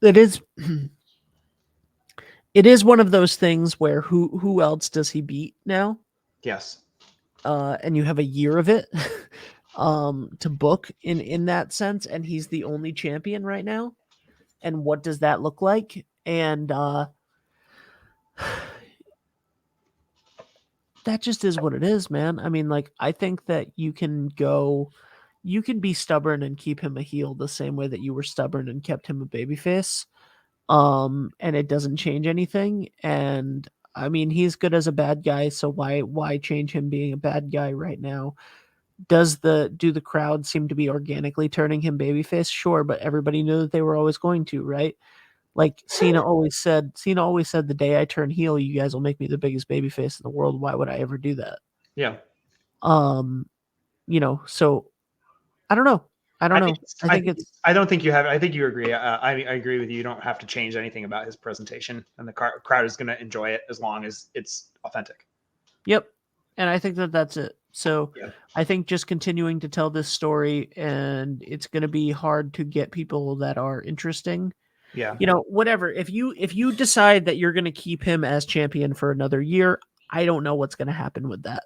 It is one of those things where who else does he beat now? Yes. And you have a year of it to book in that sense, and he's the only champion right now. And what does that look like? And that just is what it is, man. I mean, like, I think that you can be stubborn and keep him a heel the same way that you were stubborn and kept him a babyface. And it doesn't change anything. And I mean, he's good as a bad guy, so why change him being a bad guy right now? Do the crowd seem to be organically turning him babyface? Sure, but everybody knew that they were always going to, right? Like Cena always said, the day I turn heel, you guys will make me the biggest babyface in the world. Why would I ever do that? Yeah. So I don't know. I think you agree. I agree with you. You don't have to change anything about his presentation, and the crowd is going to enjoy it as long as it's authentic. Yep. And I think that that's it. So Yeah. I think just continuing to tell this story, and it's going to be hard to get people that are interesting. Yeah. Whatever. If you decide that you're going to keep him as champion for another year, I don't know what's going to happen with that.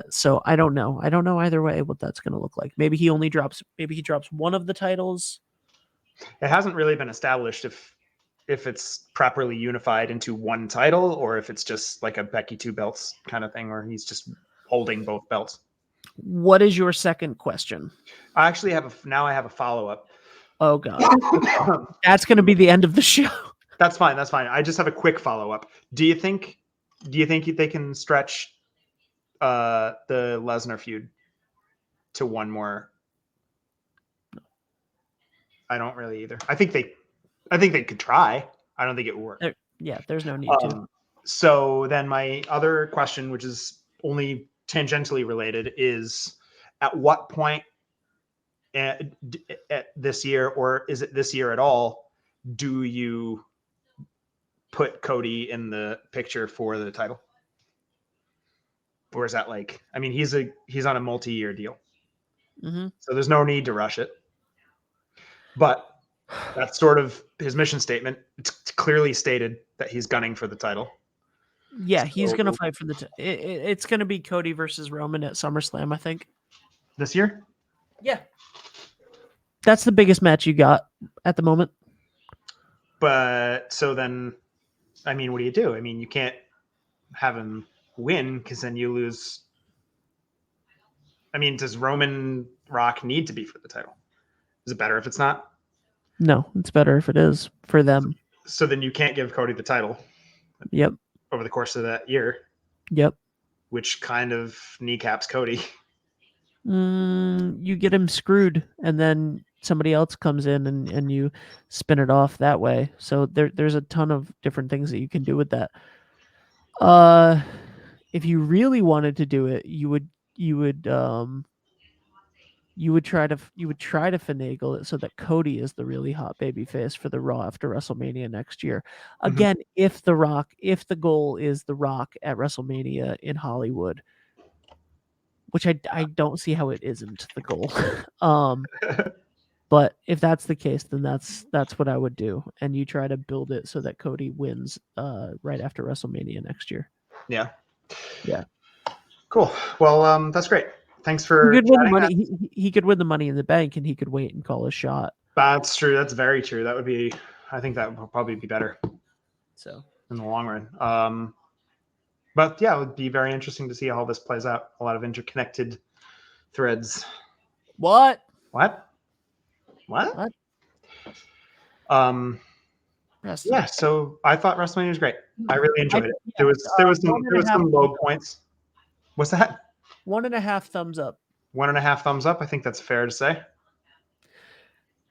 So I don't know. I don't know either way what that's going to look like. Maybe he drops one of the titles. It hasn't really been established if it's properly unified into one title or if it's just like a Becky 2 belts kind of thing where he's just holding both belts. What is your second question? I actually have a follow-up. Oh God. That's going to be the end of the show. That's fine. I just have a quick follow-up. Do you think they can stretch the Lesnar feud to one more? I don't really either. I think they could try. I don't think it would work. Yeah, there's no need to. So then my other question, which is only tangentially related, is at what point at this year, or is it this year at all, do you put Cody in the picture for the title? Or is that like, I mean, he's on a multi-year deal. Mm-hmm. So there's no need to rush it. But that's sort of his mission statement. It's clearly stated that he's gunning for the title. Yeah, he's going to fight for the it's going to be Cody versus Roman at SummerSlam, I think. This year? Yeah. That's the biggest match you got at the moment. But so then, I mean, what do? I mean, you can't have him win because then you lose. I mean, does Roman Rock need to be for the title? Is it better if it's not? No, it's better if it is for them. So then you can't give Cody the title. Yep. Over the course of that year. Yep. Which kind of kneecaps Cody. You get him screwed, and then somebody else comes in and you spin it off that way. So there's a ton of different things that you can do with that. If you really wanted to do it, you would try to finagle it so that Cody is the really hot baby face for the Raw after WrestleMania next year. Again, if the goal is The Rock at WrestleMania in Hollywood, which I don't see how it isn't the goal. But if that's the case, then that's what I would do. And you try to build it so that Cody wins right after WrestleMania next year. Yeah. Yeah. Cool. Well, that's great. Thanks for he could win the money. He could win the Money in the Bank, and he could wait and call a shot. That's true. That's very true. That would be. I think that would probably be better. So in the long run. But yeah, it would be very interesting to see how this plays out. A lot of interconnected threads. What? Yeah. So I thought WrestleMania was great. I really enjoyed it. There was some low points. What's that? 1.5 thumbs up. 1.5 thumbs up. I think that's fair to say.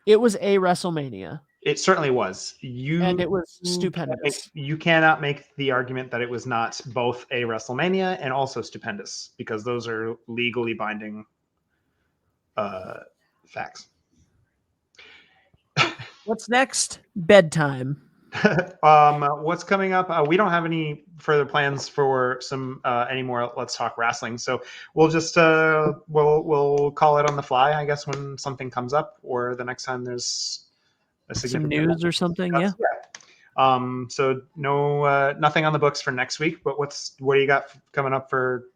It was a WrestleMania. It certainly was. And it was stupendous. You cannot make the argument that it was not both a WrestleMania and also stupendous, because those are legally binding facts. What's next? Bedtime. What's coming up? We don't have any further plans for some any more Let's Talk Wrestling, so we'll just we'll call it on the fly, I guess, when something comes up, or the next time there's some news or something. Yeah. So no nothing on the books for next week, but what do you got coming up for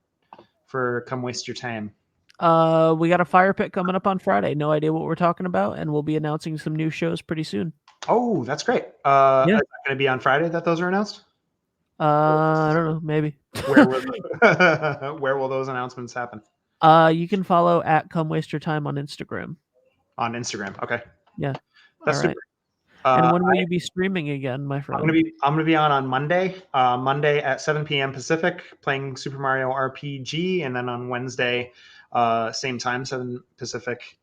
Come Waste Your Time? We got a fire pit coming up on Friday. No idea what we're talking about, and we'll be announcing some new shows pretty soon. Oh, that's great. Is that going to be on Friday that those are announced? I don't know. Maybe. Where will those announcements happen? You can follow at Come Waste Your Time on Instagram. On Instagram, okay. Yeah. That's all right. super. And when will you be streaming again, my friend? I'm gonna be on Monday. Monday at 7 p.m. Pacific, playing Super Mario RPG, and then on Wednesday, same time, 7 Pacific,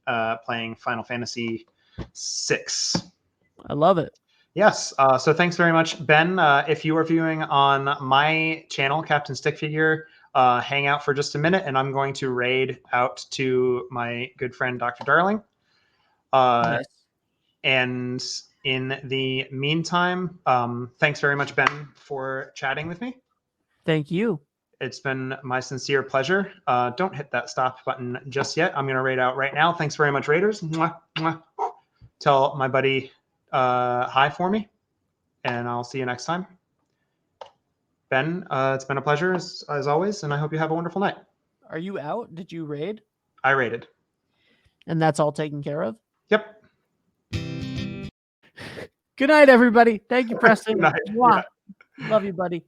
playing Final Fantasy 6. I love it. Yes. So thanks very much, Ben. If you are viewing on my channel, Captain Stickfigure, hang out for just a minute, and I'm going to raid out to my good friend Dr. Darling. Nice. And in the meantime, thanks very much, Ben, for chatting with me. Thank you. It's been my sincere pleasure. Don't hit that stop button just yet. I'm going to raid out right now. Thanks very much, Raiders. Mwah, mwah. Tell my buddy hi for me, and I'll see you next time. Ben, it's been a pleasure as always, and I hope you have a wonderful night. Are you out? Did you raid? I raided. And that's all taken care of? Yep. Good night, everybody. Thank you, Preston. Good night. Mwah. Love you, buddy.